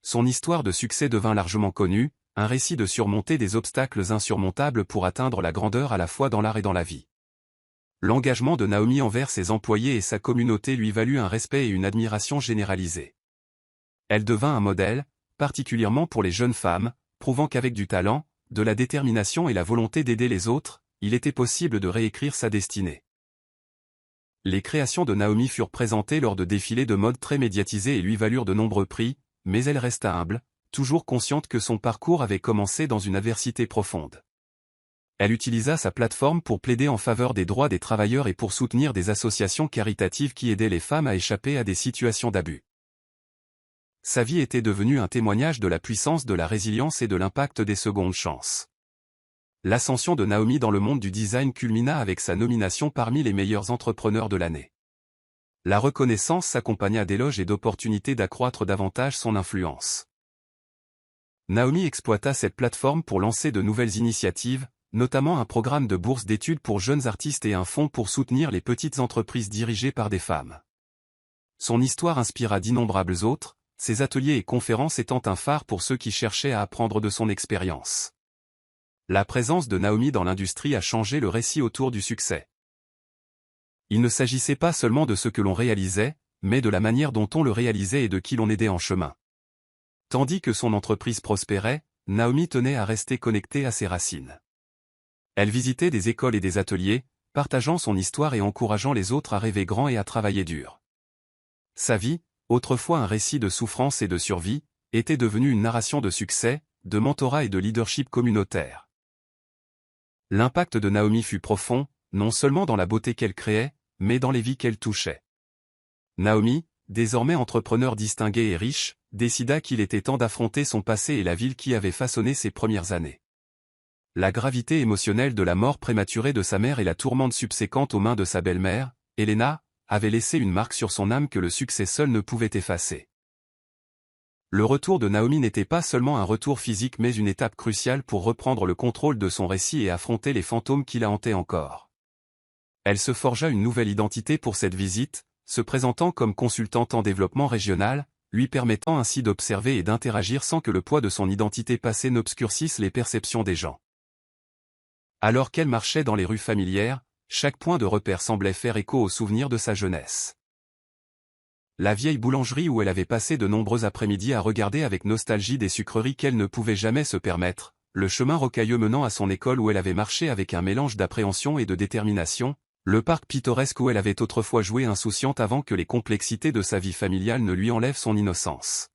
Son histoire de succès devint largement connue, un récit de surmonter des obstacles insurmontables pour atteindre la grandeur à la fois dans l'art et dans la vie. L'engagement de Naomi envers ses employés et sa communauté lui valut un respect et une admiration généralisés. Elle devint un modèle, particulièrement pour les jeunes femmes, prouvant qu'avec du talent, de la détermination et la volonté d'aider les autres, il était possible de réécrire sa destinée. Les créations de Naomi furent présentées lors de défilés de mode très médiatisés et lui valurent de nombreux prix, mais elle resta humble, toujours consciente que son parcours avait commencé dans une adversité profonde. Elle utilisa sa plateforme pour plaider en faveur des droits des travailleurs et pour soutenir des associations caritatives qui aidaient les femmes à échapper à des situations d'abus. Sa vie était devenue un témoignage de la puissance de la résilience et de l'impact des secondes chances. L'ascension de Naomi dans le monde du design culmina avec sa nomination parmi les meilleurs entrepreneurs de l'année. La reconnaissance s'accompagna d'éloges et d'opportunités d'accroître davantage son influence. Naomi exploita cette plateforme pour lancer de nouvelles initiatives, notamment un programme de bourse d'études pour jeunes artistes et un fonds pour soutenir les petites entreprises dirigées par des femmes. Son histoire inspira d'innombrables autres, ses ateliers et conférences étant un phare pour ceux qui cherchaient à apprendre de son expérience. La présence de Naomi dans l'industrie a changé le récit autour du succès. Il ne s'agissait pas seulement de ce que l'on réalisait, mais de la manière dont on le réalisait et de qui l'on aidait en chemin. Tandis que son entreprise prospérait, Naomi tenait à rester connectée à ses racines. Elle visitait des écoles et des ateliers, partageant son histoire et encourageant les autres à rêver grand et à travailler dur. Sa vie, autrefois un récit de souffrance et de survie, était devenue une narration de succès, de mentorat et de leadership communautaire. L'impact de Naomi fut profond, non seulement dans la beauté qu'elle créait, mais dans les vies qu'elle touchait. Naomi, désormais entrepreneur distingué et riche, décida qu'il était temps d'affronter son passé et la ville qui avait façonné ses premières années. La gravité émotionnelle de la mort prématurée de sa mère et la tourmente subséquente aux mains de sa belle-mère, Elena, avaient laissé une marque sur son âme que le succès seul ne pouvait effacer. Le retour de Naomi n'était pas seulement un retour physique mais une étape cruciale pour reprendre le contrôle de son récit et affronter les fantômes qui la hantaient encore. Elle se forgea une nouvelle identité pour cette visite, se présentant comme consultante en développement régional, lui permettant ainsi d'observer et d'interagir sans que le poids de son identité passée n'obscurcisse les perceptions des gens. Alors qu'elle marchait dans les rues familières, chaque point de repère semblait faire écho aux souvenirs de sa jeunesse. La vieille boulangerie où elle avait passé de nombreux après-midi à regarder avec nostalgie des sucreries qu'elle ne pouvait jamais se permettre, le chemin rocailleux menant à son école où elle avait marché avec un mélange d'appréhension et de détermination, le parc pittoresque où elle avait autrefois joué insouciante avant que les complexités de sa vie familiale ne lui enlèvent son innocence.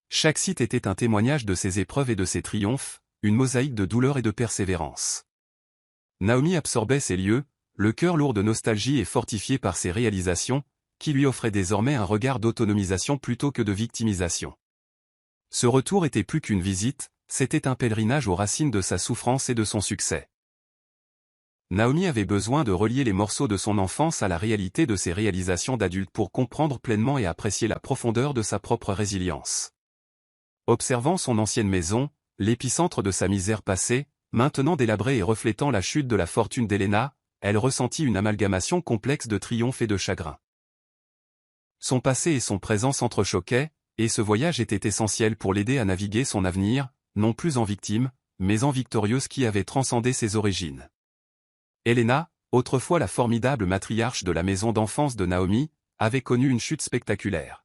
Chaque site était un témoignage de ses épreuves et de ses triomphes, une mosaïque de douleur et de persévérance. Naomi absorbait ces lieux, le cœur lourd de nostalgie et fortifié par ses réalisations, qui lui offraient désormais un regard d'autonomisation plutôt que de victimisation. Ce retour était plus qu'une visite, c'était un pèlerinage aux racines de sa souffrance et de son succès. Naomi avait besoin de relier les morceaux de son enfance à la réalité de ses réalisations d'adulte pour comprendre pleinement et apprécier la profondeur de sa propre résilience. Observant son ancienne maison, l'épicentre de sa misère passée, maintenant délabrée et reflétant la chute de la fortune d'Elena, elle ressentit une amalgamation complexe de triomphe et de chagrin. Son passé et son présent s'entrechoquaient, et ce voyage était essentiel pour l'aider à naviguer son avenir, non plus en victime, mais en victorieuse qui avait transcendé ses origines. Elena, autrefois la formidable matriarche de la maison d'enfance de Naomi, avait connu une chute spectaculaire.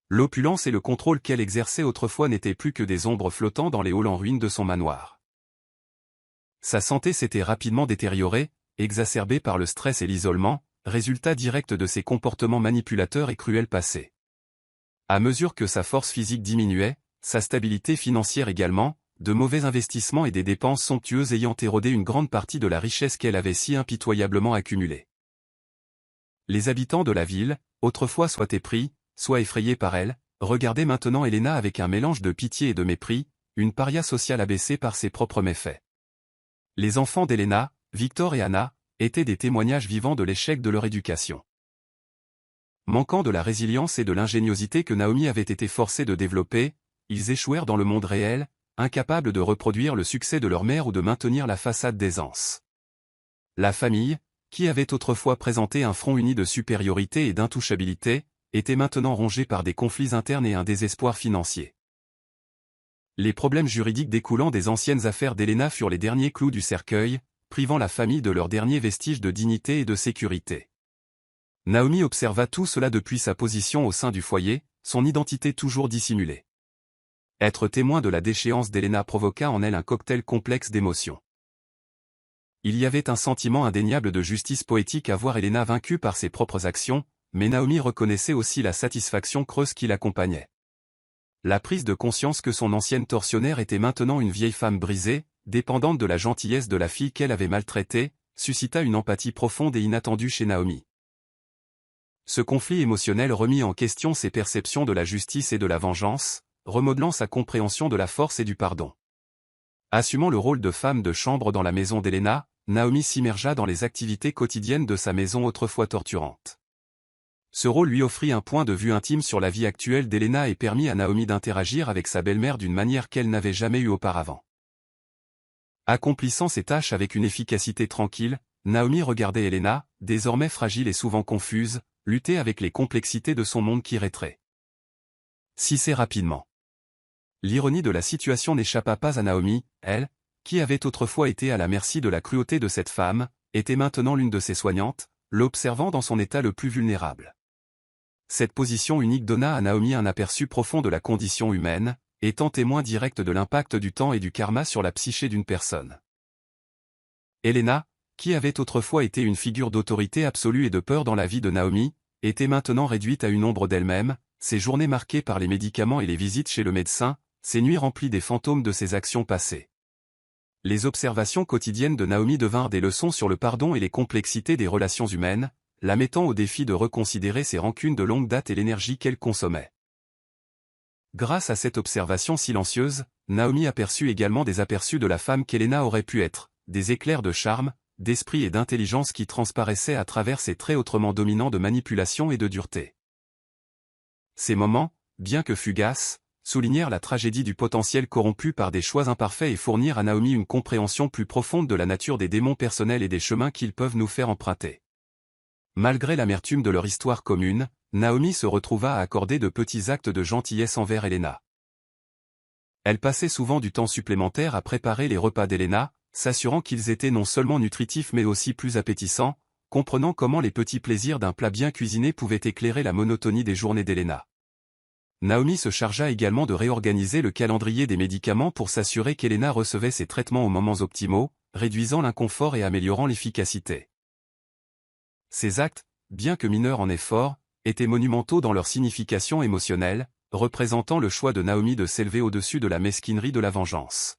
L'opulence et le contrôle qu'elle exerçait autrefois n'étaient plus que des ombres flottant dans les halls en ruine de son manoir. Sa santé s'était rapidement détériorée, exacerbée par le stress et l'isolement, résultat direct de ses comportements manipulateurs et cruels passés. À mesure que sa force physique diminuait, sa stabilité financière également, de mauvais investissements et des dépenses somptueuses ayant érodé une grande partie de la richesse qu'elle avait si impitoyablement accumulée. Les habitants de la ville, autrefois soit épris, soit effrayés par elle, regardaient maintenant Elena avec un mélange de pitié et de mépris, une paria sociale abaissée par ses propres méfaits. Les enfants d'Elena, Victor et Anna, étaient des témoignages vivants de l'échec de leur éducation. Manquant de la résilience et de l'ingéniosité que Naomi avait été forcée de développer, ils échouèrent dans le monde réel, incapables de reproduire le succès de leur mère ou de maintenir la façade d'aisance. La famille, qui avait autrefois présenté un front uni de supériorité et d'intouchabilité, était maintenant rongée par des conflits internes et un désespoir financier. Les problèmes juridiques découlant des anciennes affaires d'Elena furent les derniers clous du cercueil, privant la famille de leurs derniers vestiges de dignité et de sécurité. Naomi observa tout cela depuis sa position au sein du foyer, son identité toujours dissimulée. Être témoin de la déchéance d'Elena provoqua en elle un cocktail complexe d'émotions. Il y avait un sentiment indéniable de justice poétique à voir Elena vaincue par ses propres actions, mais Naomi reconnaissait aussi la satisfaction creuse qui l'accompagnait. La prise de conscience que son ancienne tortionnaire était maintenant une vieille femme brisée, dépendante de la gentillesse de la fille qu'elle avait maltraitée, suscita une empathie profonde et inattendue chez Naomi. Ce conflit émotionnel remit en question ses perceptions de la justice et de la vengeance, remodelant sa compréhension de la force et du pardon. Assumant le rôle de femme de chambre dans la maison d'Elena, Naomi s'immergea dans les activités quotidiennes de sa maison autrefois torturante. Ce rôle lui offrit un point de vue intime sur la vie actuelle d'Helena et permit à Naomi d'interagir avec sa belle-mère d'une manière qu'elle n'avait jamais eue auparavant. Accomplissant ses tâches avec une efficacité tranquille, Naomi regardait Helena, désormais fragile et souvent confuse, lutter avec les complexités de son monde qui rétrait. Cissait rapidement. L'ironie de la situation n'échappa pas à Naomi, elle, qui avait autrefois été à la merci de la cruauté de cette femme, était maintenant l'une de ses soignantes, l'observant dans son état le plus vulnérable. Cette position unique donna à Naomi un aperçu profond de la condition humaine, étant témoin direct de l'impact du temps et du karma sur la psyché d'une personne. Helena, qui avait autrefois été une figure d'autorité absolue et de peur dans la vie de Naomi, était maintenant réduite à une ombre d'elle-même, ses journées marquées par les médicaments et les visites chez le médecin, ses nuits remplies des fantômes de ses actions passées. Les observations quotidiennes de Naomi devinrent des leçons sur le pardon et les complexités des relations humaines, la mettant au défi de reconsidérer ses rancunes de longue date et l'énergie qu'elle consommait. Grâce à cette observation silencieuse, Naomi aperçut également des aperçus de la femme qu'Helena aurait pu être, des éclairs de charme, d'esprit et d'intelligence qui transparaissaient à travers ses traits autrement dominants de manipulation et de dureté. Ces moments, bien que fugaces, soulignèrent la tragédie du potentiel corrompu par des choix imparfaits et fournirent à Naomi une compréhension plus profonde de la nature des démons personnels et des chemins qu'ils peuvent nous faire emprunter. Malgré l'amertume de leur histoire commune, Naomi se retrouva à accorder de petits actes de gentillesse envers Helena. Elle passait souvent du temps supplémentaire à préparer les repas d'Helena, s'assurant qu'ils étaient non seulement nutritifs mais aussi plus appétissants, comprenant comment les petits plaisirs d'un plat bien cuisiné pouvaient éclairer la monotonie des journées d'Helena. Naomi se chargea également de réorganiser le calendrier des médicaments pour s'assurer qu'Helena recevait ses traitements aux moments optimaux, réduisant l'inconfort et améliorant l'efficacité. Ces actes, bien que mineurs en effort, étaient monumentaux dans leur signification émotionnelle, représentant le choix de Naomi de s'élever au-dessus de la mesquinerie de la vengeance.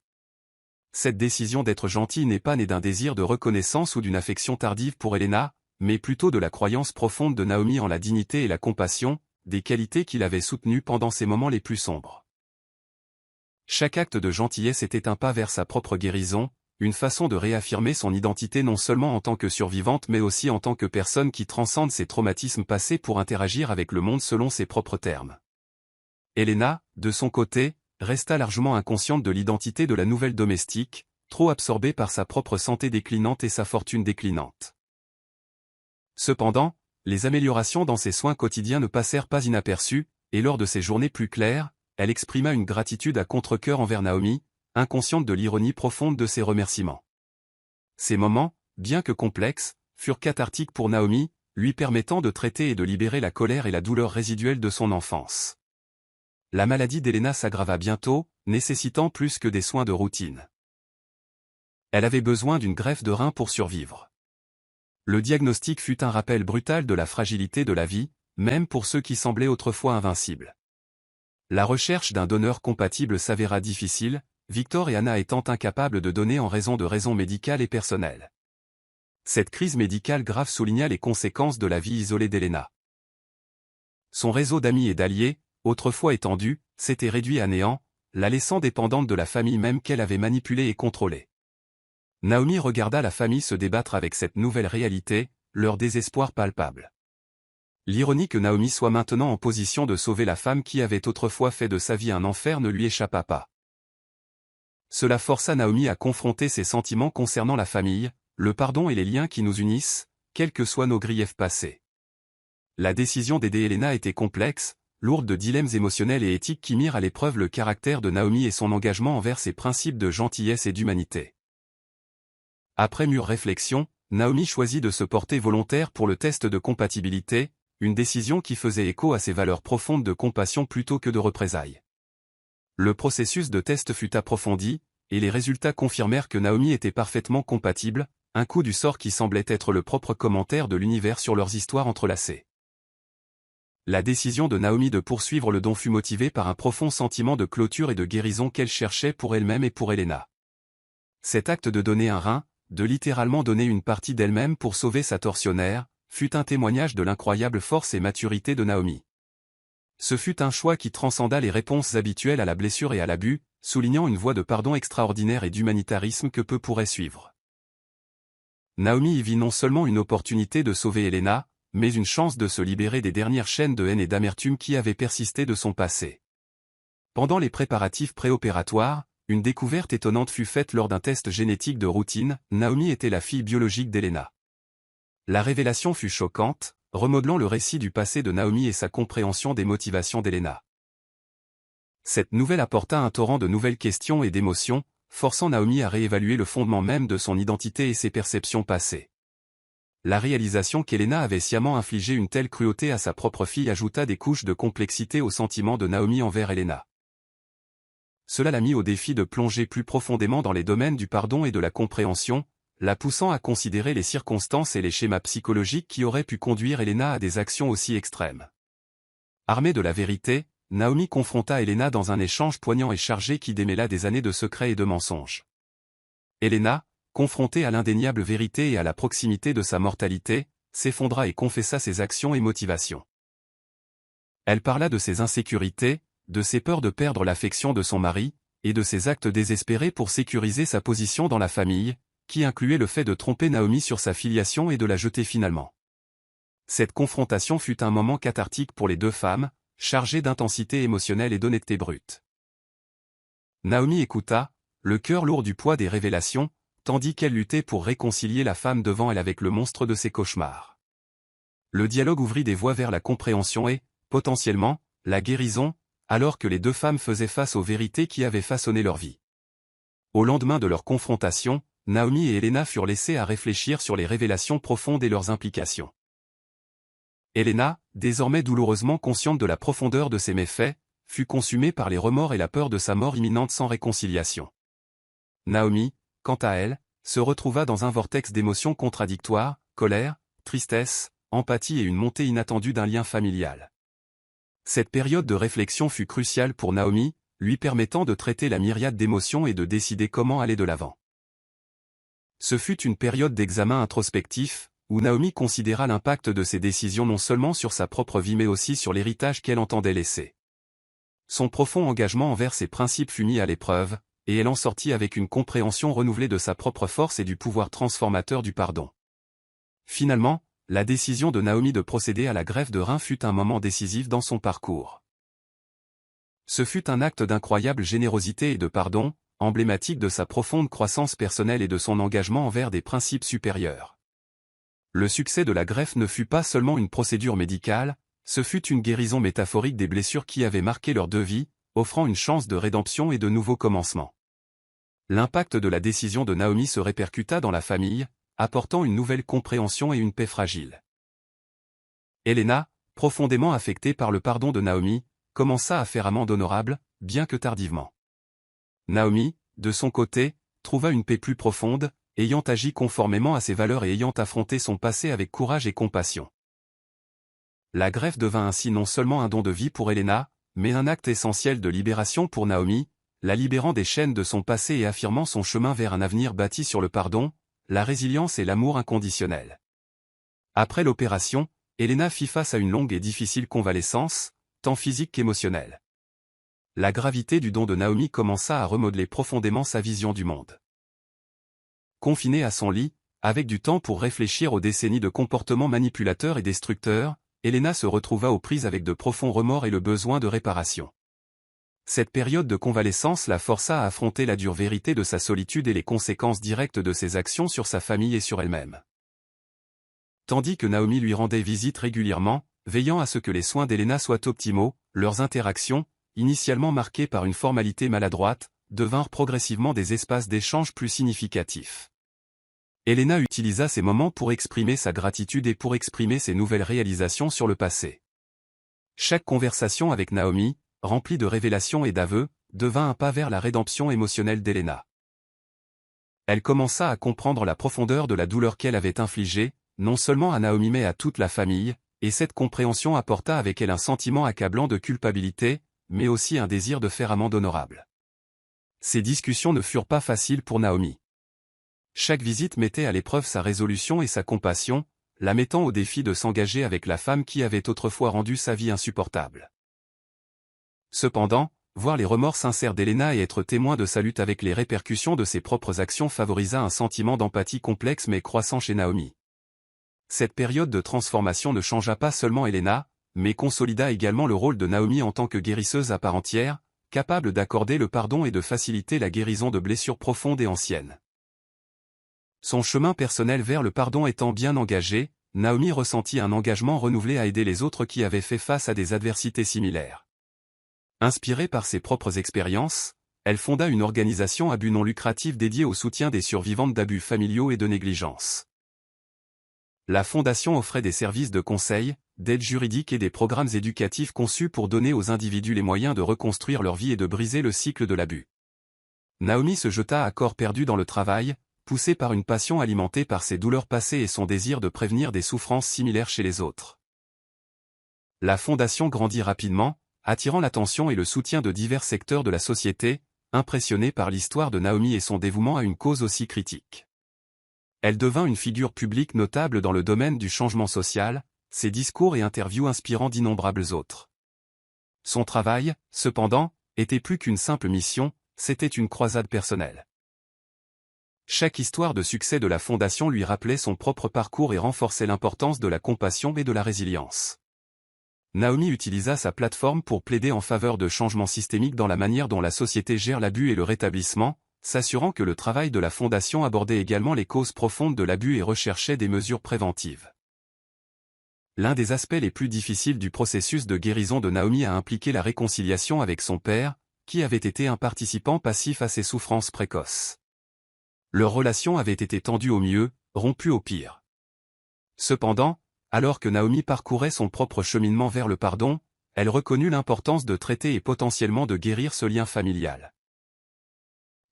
Cette décision d'être gentille n'est pas née d'un désir de reconnaissance ou d'une affection tardive pour Helena, mais plutôt de la croyance profonde de Naomi en la dignité et la compassion, des qualités qu'il avait soutenues pendant ses moments les plus sombres. Chaque acte de gentillesse était un pas vers sa propre guérison, une façon de réaffirmer son identité non seulement en tant que survivante mais aussi en tant que personne qui transcende ses traumatismes passés pour interagir avec le monde selon ses propres termes. Helena, de son côté, resta largement inconsciente de l'identité de la nouvelle domestique, trop absorbée par sa propre santé déclinante et sa fortune déclinante. Cependant, les améliorations dans ses soins quotidiens ne passèrent pas inaperçues, et lors de ses journées plus claires, elle exprima une gratitude à contre-cœur envers Naomi, inconsciente de l'ironie profonde de ses remerciements. Ces moments, bien que complexes, furent cathartiques pour Naomi, lui permettant de traiter et de libérer la colère et la douleur résiduelle de son enfance. La maladie d'Helena s'aggrava bientôt, nécessitant plus que des soins de routine. Elle avait besoin d'une greffe de rein pour survivre. Le diagnostic fut un rappel brutal de la fragilité de la vie, même pour ceux qui semblaient autrefois invincibles. La recherche d'un donneur compatible s'avéra difficile, Victor et Anna étant incapables de donner en raison de raisons médicales et personnelles. Cette crise médicale grave souligna les conséquences de la vie isolée d'Helena. Son réseau d'amis et d'alliés, autrefois étendu, s'était réduit à néant, la laissant dépendante de la famille même qu'elle avait manipulée et contrôlée. Naomi regarda la famille se débattre avec cette nouvelle réalité, leur désespoir palpable. L'ironie que Naomi soit maintenant en position de sauver la femme qui avait autrefois fait de sa vie un enfer ne lui échappa pas. Cela força Naomi à confronter ses sentiments concernant la famille, le pardon et les liens qui nous unissent, quels que soient nos griefs passés. La décision d'aider Helena était complexe, lourde de dilemmes émotionnels et éthiques qui mirent à l'épreuve le caractère de Naomi et son engagement envers ses principes de gentillesse et d'humanité. Après mûre réflexion, Naomi choisit de se porter volontaire pour le test de compatibilité, une décision qui faisait écho à ses valeurs profondes de compassion plutôt que de représailles. Le processus de test fut approfondi, et les résultats confirmèrent que Naomi était parfaitement compatible, un coup du sort qui semblait être le propre commentaire de l'univers sur leurs histoires entrelacées. La décision de Naomi de poursuivre le don fut motivée par un profond sentiment de clôture et de guérison qu'elle cherchait pour elle-même et pour Helena. Cet acte de donner un rein, de littéralement donner une partie d'elle-même pour sauver sa tortionnaire, fut un témoignage de l'incroyable force et maturité de Naomi. Ce fut un choix qui transcenda les réponses habituelles à la blessure et à l'abus, soulignant une voie de pardon extraordinaire et d'humanitarisme que peu pourraient suivre. Naomi y vit non seulement une opportunité de sauver Helena, mais une chance de se libérer des dernières chaînes de haine et d'amertume qui avaient persisté de son passé. Pendant les préparatifs préopératoires, une découverte étonnante fut faite lors d'un test génétique de routine. Naomi était la fille biologique d'Elena. La révélation fut choquante, remodelant le récit du passé de Naomi et sa compréhension des motivations d'Elena. Cette nouvelle apporta un torrent de nouvelles questions et d'émotions, forçant Naomi à réévaluer le fondement même de son identité et ses perceptions passées. La réalisation qu'Elena avait sciemment infligé une telle cruauté à sa propre fille ajouta des couches de complexité aux sentiments de Naomi envers Elena. Cela l'a mis au défi de plonger plus profondément dans les domaines du pardon et de la compréhension, la poussant à considérer les circonstances et les schémas psychologiques qui auraient pu conduire Elena à des actions aussi extrêmes. Armée de la vérité, Naomi confronta Elena dans un échange poignant et chargé qui démêla des années de secrets et de mensonges. Elena, confrontée à l'indéniable vérité et à la proximité de sa mortalité, s'effondra et confessa ses actions et motivations. Elle parla de ses insécurités, de ses peurs de perdre l'affection de son mari, et de ses actes désespérés pour sécuriser sa position dans la famille, qui incluait le fait de tromper Naomi sur sa filiation et de la jeter finalement. Cette confrontation fut un moment cathartique pour les deux femmes, chargé d'intensité émotionnelle et d'honnêteté brute. Naomi écouta, le cœur lourd du poids des révélations, tandis qu'elle luttait pour réconcilier la femme devant elle avec le monstre de ses cauchemars. Le dialogue ouvrit des voies vers la compréhension et, potentiellement, la guérison, alors que les deux femmes faisaient face aux vérités qui avaient façonné leur vie. Au lendemain de leur confrontation, Naomi et Elena furent laissées à réfléchir sur les révélations profondes et leurs implications. Elena, désormais douloureusement consciente de la profondeur de ses méfaits, fut consumée par les remords et la peur de sa mort imminente sans réconciliation. Naomi, quant à elle, se retrouva dans un vortex d'émotions contradictoires, colère, tristesse, empathie et une montée inattendue d'un lien familial. Cette période de réflexion fut cruciale pour Naomi, lui permettant de traiter la myriade d'émotions et de décider comment aller de l'avant. Ce fut une période d'examen introspectif, où Naomi considéra l'impact de ses décisions non seulement sur sa propre vie mais aussi sur l'héritage qu'elle entendait laisser. Son profond engagement envers ses principes fut mis à l'épreuve, et elle en sortit avec une compréhension renouvelée de sa propre force et du pouvoir transformateur du pardon. Finalement, la décision de Naomi de procéder à la greffe de rein fut un moment décisif dans son parcours. Ce fut un acte d'incroyable générosité et de pardon, emblématique de sa profonde croissance personnelle et de son engagement envers des principes supérieurs. Le succès de la greffe ne fut pas seulement une procédure médicale, ce fut une guérison métaphorique des blessures qui avaient marqué leurs deux vies, offrant une chance de rédemption et de nouveaux commencements. L'impact de la décision de Naomi se répercuta dans la famille, apportant une nouvelle compréhension et une paix fragile. Elena, profondément affectée par le pardon de Naomi, commença à faire amende honorable, bien que tardivement. Naomi, de son côté, trouva une paix plus profonde, ayant agi conformément à ses valeurs et ayant affronté son passé avec courage et compassion. La greffe devint ainsi non seulement un don de vie pour Elena, mais un acte essentiel de libération pour Naomi, la libérant des chaînes de son passé et affirmant son chemin vers un avenir bâti sur le pardon, la résilience et l'amour inconditionnel. Après l'opération, Elena fit face à une longue et difficile convalescence, tant physique qu'émotionnelle. La gravité du don de Naomi commença à remodeler profondément sa vision du monde. Confinée à son lit, avec du temps pour réfléchir aux décennies de comportements manipulateurs et destructeurs, Elena se retrouva aux prises avec de profonds remords et le besoin de réparation. Cette période de convalescence la força à affronter la dure vérité de sa solitude et les conséquences directes de ses actions sur sa famille et sur elle-même. Tandis que Naomi lui rendait visite régulièrement, veillant à ce que les soins d'Elena soient optimaux, leurs interactions, initialement marquées par une formalité maladroite, devinrent progressivement des espaces d'échange plus significatifs. Elena utilisa ces moments pour exprimer sa gratitude et pour exprimer ses nouvelles réalisations sur le passé. Chaque conversation avec Naomi, remplie de révélations et d'aveux, devint un pas vers la rédemption émotionnelle d'Elena. Elle commença à comprendre la profondeur de la douleur qu'elle avait infligée, non seulement à Naomi mais à toute la famille, et cette compréhension apporta avec elle un sentiment accablant de culpabilité, mais aussi un désir de faire amende honorable. Ces discussions ne furent pas faciles pour Naomi. Chaque visite mettait à l'épreuve sa résolution et sa compassion, la mettant au défi de s'engager avec la femme qui avait autrefois rendu sa vie insupportable. Cependant, voir les remords sincères d'Elena et être témoin de sa lutte avec les répercussions de ses propres actions favorisa un sentiment d'empathie complexe mais croissant chez Naomi. cette période de transformation ne changea pas seulement Helena, mais consolida également le rôle de Naomi en tant que guérisseuse à part entière, capable d'accorder le pardon et de faciliter la guérison de blessures profondes et anciennes. Son chemin personnel vers le pardon étant bien engagé, Naomi ressentit un engagement renouvelé à aider les autres qui avaient fait face à des adversités similaires. Inspirée par ses propres expériences, elle fonda une organisation à but non lucratif dédiée au soutien des survivantes d'abus familiaux et de négligence. La fondation offrait des services de conseil, d'aide juridique et des programmes éducatifs conçus pour donner aux individus les moyens de reconstruire leur vie et de briser le cycle de l'abus. Naomi se jeta à corps perdu dans le travail, poussée par une passion alimentée par ses douleurs passées et son désir de prévenir des souffrances similaires chez les autres. La fondation grandit rapidement, attirant l'attention et le soutien de divers secteurs de la société, impressionnés par l'histoire de Naomi et son dévouement à une cause aussi critique. Elle devint une figure publique notable dans le domaine du changement social, ses discours et interviews inspirant d'innombrables autres. Son travail, cependant, était plus qu'une simple mission, c'était une croisade personnelle. Chaque histoire de succès de la fondation lui rappelait son propre parcours et renforçait l'importance de la compassion et de la résilience. Naomi utilisa sa plateforme pour plaider en faveur de changements systémiques dans la manière dont la société gère l'abus et le rétablissement, s'assurant que le travail de la fondation abordait également les causes profondes de l'abus et recherchait des mesures préventives. L'un des aspects les plus difficiles du processus de guérison de Naomi a impliqué la réconciliation avec son père, qui avait été un participant passif à ses souffrances précoces. Leur relation avait été tendue au mieux, rompue au pire. Cependant, alors que Naomi parcourait son propre cheminement vers le pardon, elle reconnut l'importance de traiter et potentiellement de guérir ce lien familial.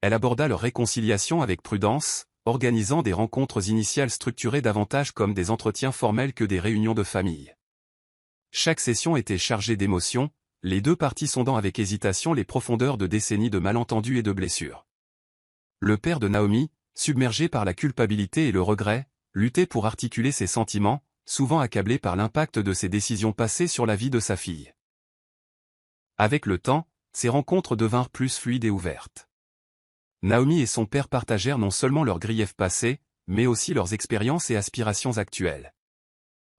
Elle aborda leur réconciliation avec prudence, organisant des rencontres initiales structurées davantage comme des entretiens formels que des réunions de famille. Chaque session était chargée d'émotions, les deux parties sondant avec hésitation les profondeurs de décennies de malentendus et de blessures. Le père de Naomi, submergé par la culpabilité et le regret, luttait pour articuler ses sentiments, souvent accablé par l'impact de ses décisions passées sur la vie de sa fille. Avec le temps, ces rencontres devinrent plus fluides et ouvertes. Naomi et son père partagèrent non seulement leurs griefs passés, mais aussi leurs expériences et aspirations actuelles.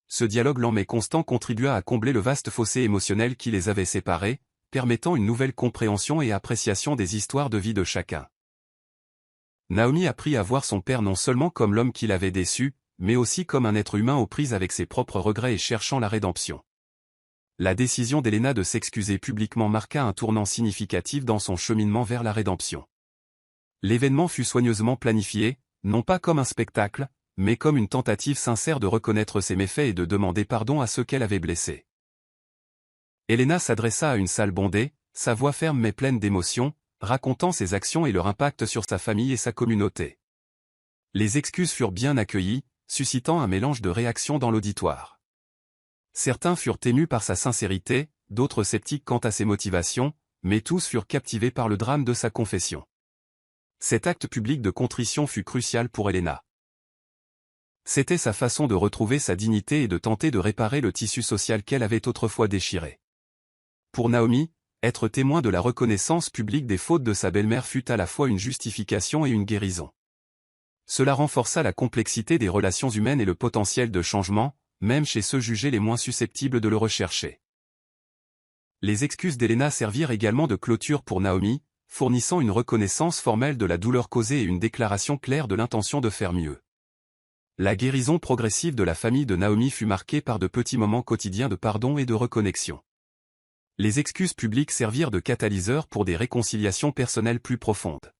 Ce dialogue lent mais constant contribua à combler le vaste fossé émotionnel qui les avait séparés, permettant une nouvelle compréhension et appréciation des histoires de vie de chacun. Naomi apprit à voir son père non seulement comme l'homme qui l'avait déçu, mais aussi comme un être humain aux prises avec ses propres regrets et cherchant la rédemption. La décision d'Helena de s'excuser publiquement marqua un tournant significatif dans son cheminement vers la rédemption. L'événement fut soigneusement planifié, non pas comme un spectacle, mais comme une tentative sincère de reconnaître ses méfaits et de demander pardon à ceux qu'elle avait blessés. Helena s'adressa à une salle bondée, sa voix ferme mais pleine d'émotion, racontant ses actions et leur impact sur sa famille et sa communauté. Les excuses furent bien accueillies, suscitant un mélange de réactions dans l'auditoire. Certains furent émus par sa sincérité, d'autres sceptiques quant à ses motivations, mais tous furent captivés par le drame de sa confession. Cet acte public de contrition fut crucial pour Helena. C'était sa façon de retrouver sa dignité et de tenter de réparer le tissu social qu'elle avait autrefois déchiré. Pour Naomi, être témoin de la reconnaissance publique des fautes de sa belle-mère fut à la fois une justification et une guérison. Cela renforça la complexité des relations humaines et le potentiel de changement, même chez ceux jugés les moins susceptibles de le rechercher. Les excuses d'Helena servirent également de clôture pour Naomi, fournissant une reconnaissance formelle de la douleur causée et une déclaration claire de l'intention de faire mieux. La guérison progressive de la famille de Naomi fut marquée par de petits moments quotidiens de pardon et de reconnexion. Les excuses publiques servirent de catalyseur pour des réconciliations personnelles plus profondes.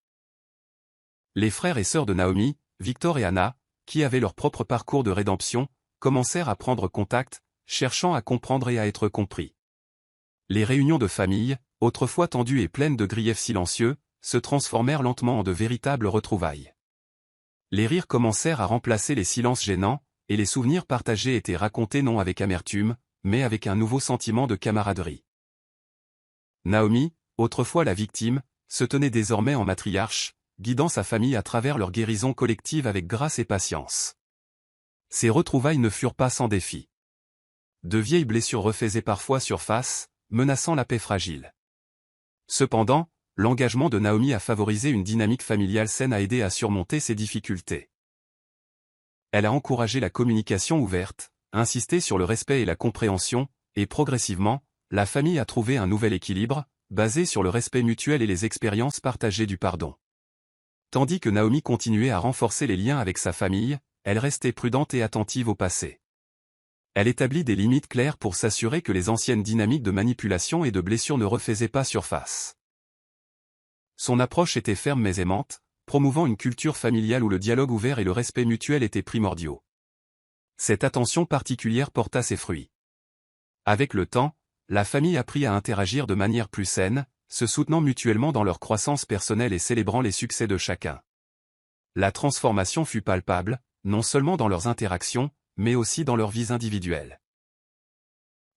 Les frères et sœurs de Naomi, Victor et Anna, qui avaient leur propre parcours de rédemption, commencèrent à prendre contact, cherchant à comprendre et à être compris. Les réunions de famille, autrefois tendues et pleines de griefs silencieux, se transformèrent lentement en de véritables retrouvailles. Les rires commencèrent à remplacer les silences gênants, et les souvenirs partagés étaient racontés non avec amertume, mais avec un nouveau sentiment de camaraderie. Naomi, autrefois la victime, se tenait désormais en matriarche, guidant sa famille à travers leur guérison collective avec grâce et patience. Ces retrouvailles ne furent pas sans défi. De vieilles blessures refaisaient parfois surface, menaçant la paix fragile. Cependant, l'engagement de Naomi à favoriser une dynamique familiale saine a aidé à surmonter ces difficultés. Elle a encouragé la communication ouverte, insisté sur le respect et la compréhension, et progressivement, la famille a trouvé un nouvel équilibre, basé sur le respect mutuel et les expériences partagées du pardon. Tandis que Naomi continuait à renforcer les liens avec sa famille, elle restait prudente et attentive au passé. Elle établit des limites claires pour s'assurer que les anciennes dynamiques de manipulation et de blessure ne refaisaient pas surface. Son approche était ferme mais aimante, promouvant une culture familiale où le dialogue ouvert et le respect mutuel étaient primordiaux. Cette attention particulière porta ses fruits. Avec le temps, la famille apprit à interagir de manière plus saine, se soutenant mutuellement dans leur croissance personnelle et célébrant les succès de chacun. La transformation fut palpable, non seulement dans leurs interactions, mais aussi dans leurs vies individuelles.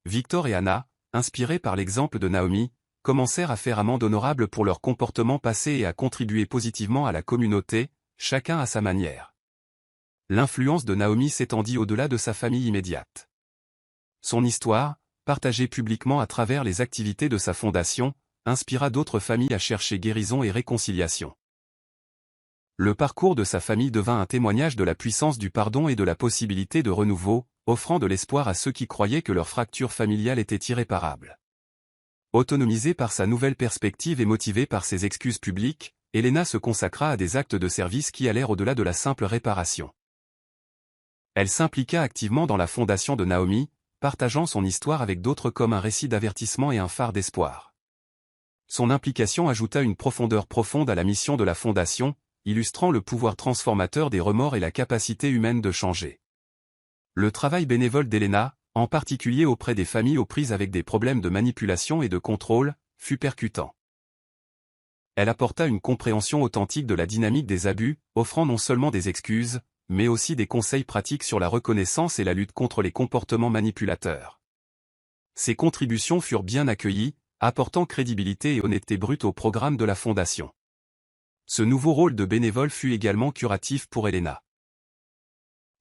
Victor et Anna, inspirés par l'exemple de Naomi, commencèrent à faire amende honorable pour leur comportement passé et à contribuer positivement à la communauté, chacun à sa manière. L'influence de Naomi s'étendit au-delà de sa famille immédiate. Son histoire, partagée publiquement à travers les activités de sa fondation, inspira d'autres familles à chercher guérison et réconciliation. Le parcours de sa famille devint un témoignage de la puissance du pardon et de la possibilité de renouveau, offrant de l'espoir à ceux qui croyaient que leur fracture familiale était irréparable. Autonomisée par sa nouvelle perspective et motivée par ses excuses publiques, Elena se consacra à des actes de service qui allèrent au-delà de la simple réparation. Elle s'impliqua activement dans la fondation de Naomi, partageant son histoire avec d'autres comme un récit d'avertissement et un phare d'espoir. Son implication ajouta une profondeur profonde à la mission de la fondation, illustrant le pouvoir transformateur des remords et la capacité humaine de changer. Le travail bénévole d'Elena, en particulier auprès des familles aux prises avec des problèmes de manipulation et de contrôle, fut percutant. Elle apporta une compréhension authentique de la dynamique des abus, offrant non seulement des excuses, mais aussi des conseils pratiques sur la reconnaissance et la lutte contre les comportements manipulateurs. Ses contributions furent bien accueillies, apportant crédibilité et honnêteté brute au programme de la Fondation. Ce nouveau rôle de bénévole fut également curatif pour Elena.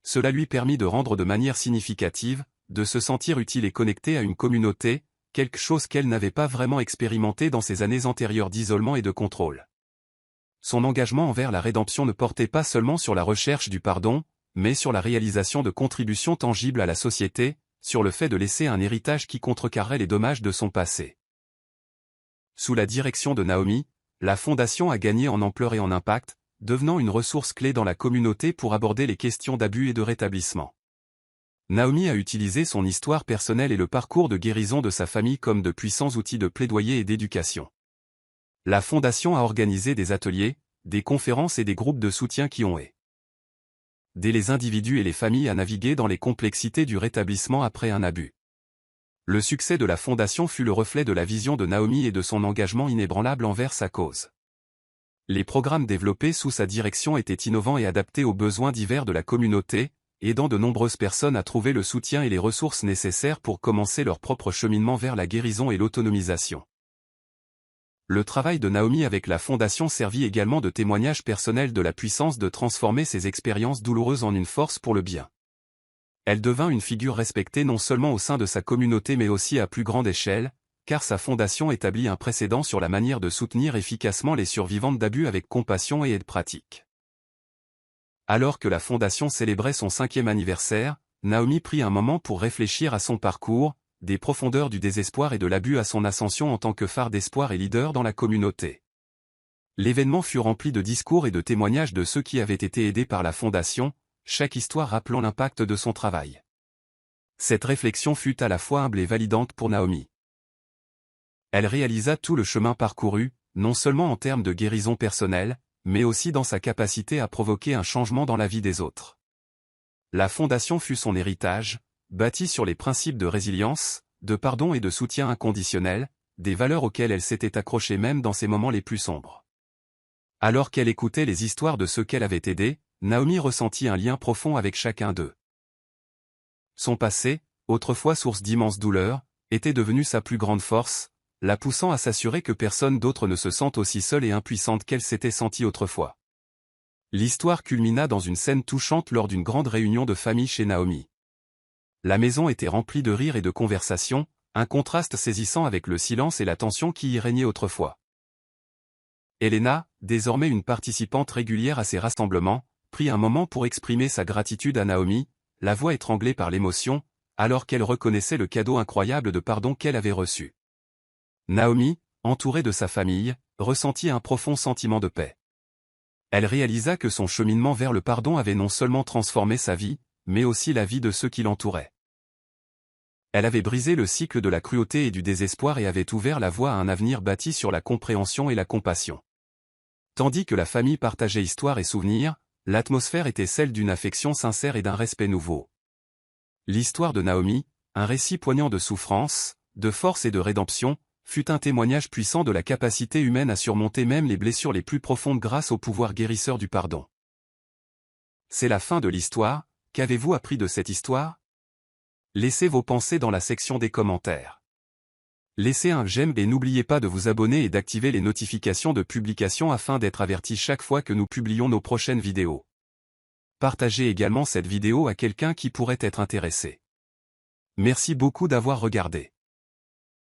Cela lui permit de rendre de manière significative, de se sentir utile et connectée à une communauté, quelque chose qu'elle n'avait pas vraiment expérimenté dans ses années antérieures d'isolement et de contrôle. Son engagement envers la rédemption ne portait pas seulement sur la recherche du pardon, mais sur la réalisation de contributions tangibles à la société, sur le fait de laisser un héritage qui contrecarrerait les dommages de son passé. Sous la direction de Naomi, la Fondation a gagné en ampleur et en impact, devenant une ressource clé dans la communauté pour aborder les questions d'abus et de rétablissement. Naomi a utilisé son histoire personnelle et le parcours de guérison de sa famille comme de puissants outils de plaidoyer et d'éducation. La Fondation a organisé des ateliers, des conférences et des groupes de soutien qui ont aidé les individus et les familles à naviguer dans les complexités du rétablissement après un abus. Le succès de la Fondation fut le reflet de la vision de Naomi et de son engagement inébranlable envers sa cause. Les programmes développés sous sa direction étaient innovants et adaptés aux besoins divers de la communauté, aidant de nombreuses personnes à trouver le soutien et les ressources nécessaires pour commencer leur propre cheminement vers la guérison et l'autonomisation. Le travail de Naomi avec la Fondation servit également de témoignage personnel de la puissance de transformer ces expériences douloureuses en une force pour le bien. Elle devint une figure respectée non seulement au sein de sa communauté mais aussi à plus grande échelle, car sa fondation établit un précédent sur la manière de soutenir efficacement les survivantes d'abus avec compassion et aide pratique. Alors que la fondation célébrait son 5e anniversaire, Naomi prit un moment pour réfléchir à son parcours, des profondeurs du désespoir et de l'abus à son ascension en tant que phare d'espoir et leader dans la communauté. L'événement fut rempli de discours et de témoignages de ceux qui avaient été aidés par la fondation, chaque histoire rappelant l'impact de son travail. Cette réflexion fut à la fois humble et validante pour Naomi. Elle réalisa tout le chemin parcouru, non seulement en termes de guérison personnelle, mais aussi dans sa capacité à provoquer un changement dans la vie des autres. La Fondation fut son héritage, bâti sur les principes de résilience, de pardon et de soutien inconditionnel, des valeurs auxquelles elle s'était accrochée même dans ses moments les plus sombres. Alors qu'elle écoutait les histoires de ceux qu'elle avait aidés, Naomi ressentit un lien profond avec chacun d'eux. Son passé, autrefois source d'immenses douleurs, était devenu sa plus grande force, la poussant à s'assurer que personne d'autre ne se sente aussi seule et impuissante qu'elle s'était sentie autrefois. L'histoire culmina dans une scène touchante lors d'une grande réunion de famille chez Naomi. La maison était remplie de rires et de conversations, un contraste saisissant avec le silence et la tension qui y régnait autrefois. Elena, désormais une participante régulière à ces rassemblements, prit un moment pour exprimer sa gratitude à Naomi, la voix étranglée par l'émotion, alors qu'elle reconnaissait le cadeau incroyable de pardon qu'elle avait reçu. Naomi, entourée de sa famille, ressentit un profond sentiment de paix. Elle réalisa que son cheminement vers le pardon avait non seulement transformé sa vie, mais aussi la vie de ceux qui l'entouraient. Elle avait brisé le cycle de la cruauté et du désespoir et avait ouvert la voie à un avenir bâti sur la compréhension et la compassion. Tandis que la famille partageait histoire et souvenirs, l'atmosphère était celle d'une affection sincère et d'un respect nouveau. L'histoire de Naomi, un récit poignant de souffrance, de force et de rédemption, fut un témoignage puissant de la capacité humaine à surmonter même les blessures les plus profondes grâce au pouvoir guérisseur du pardon. C'est la fin de l'histoire. Qu'avez-vous appris de cette histoire? Laissez vos pensées dans la section des commentaires. Laissez un j'aime et n'oubliez pas de vous abonner et d'activer les notifications de publication afin d'être averti chaque fois que nous publions nos prochaines vidéos. Partagez également cette vidéo à quelqu'un qui pourrait être intéressé. Merci beaucoup d'avoir regardé.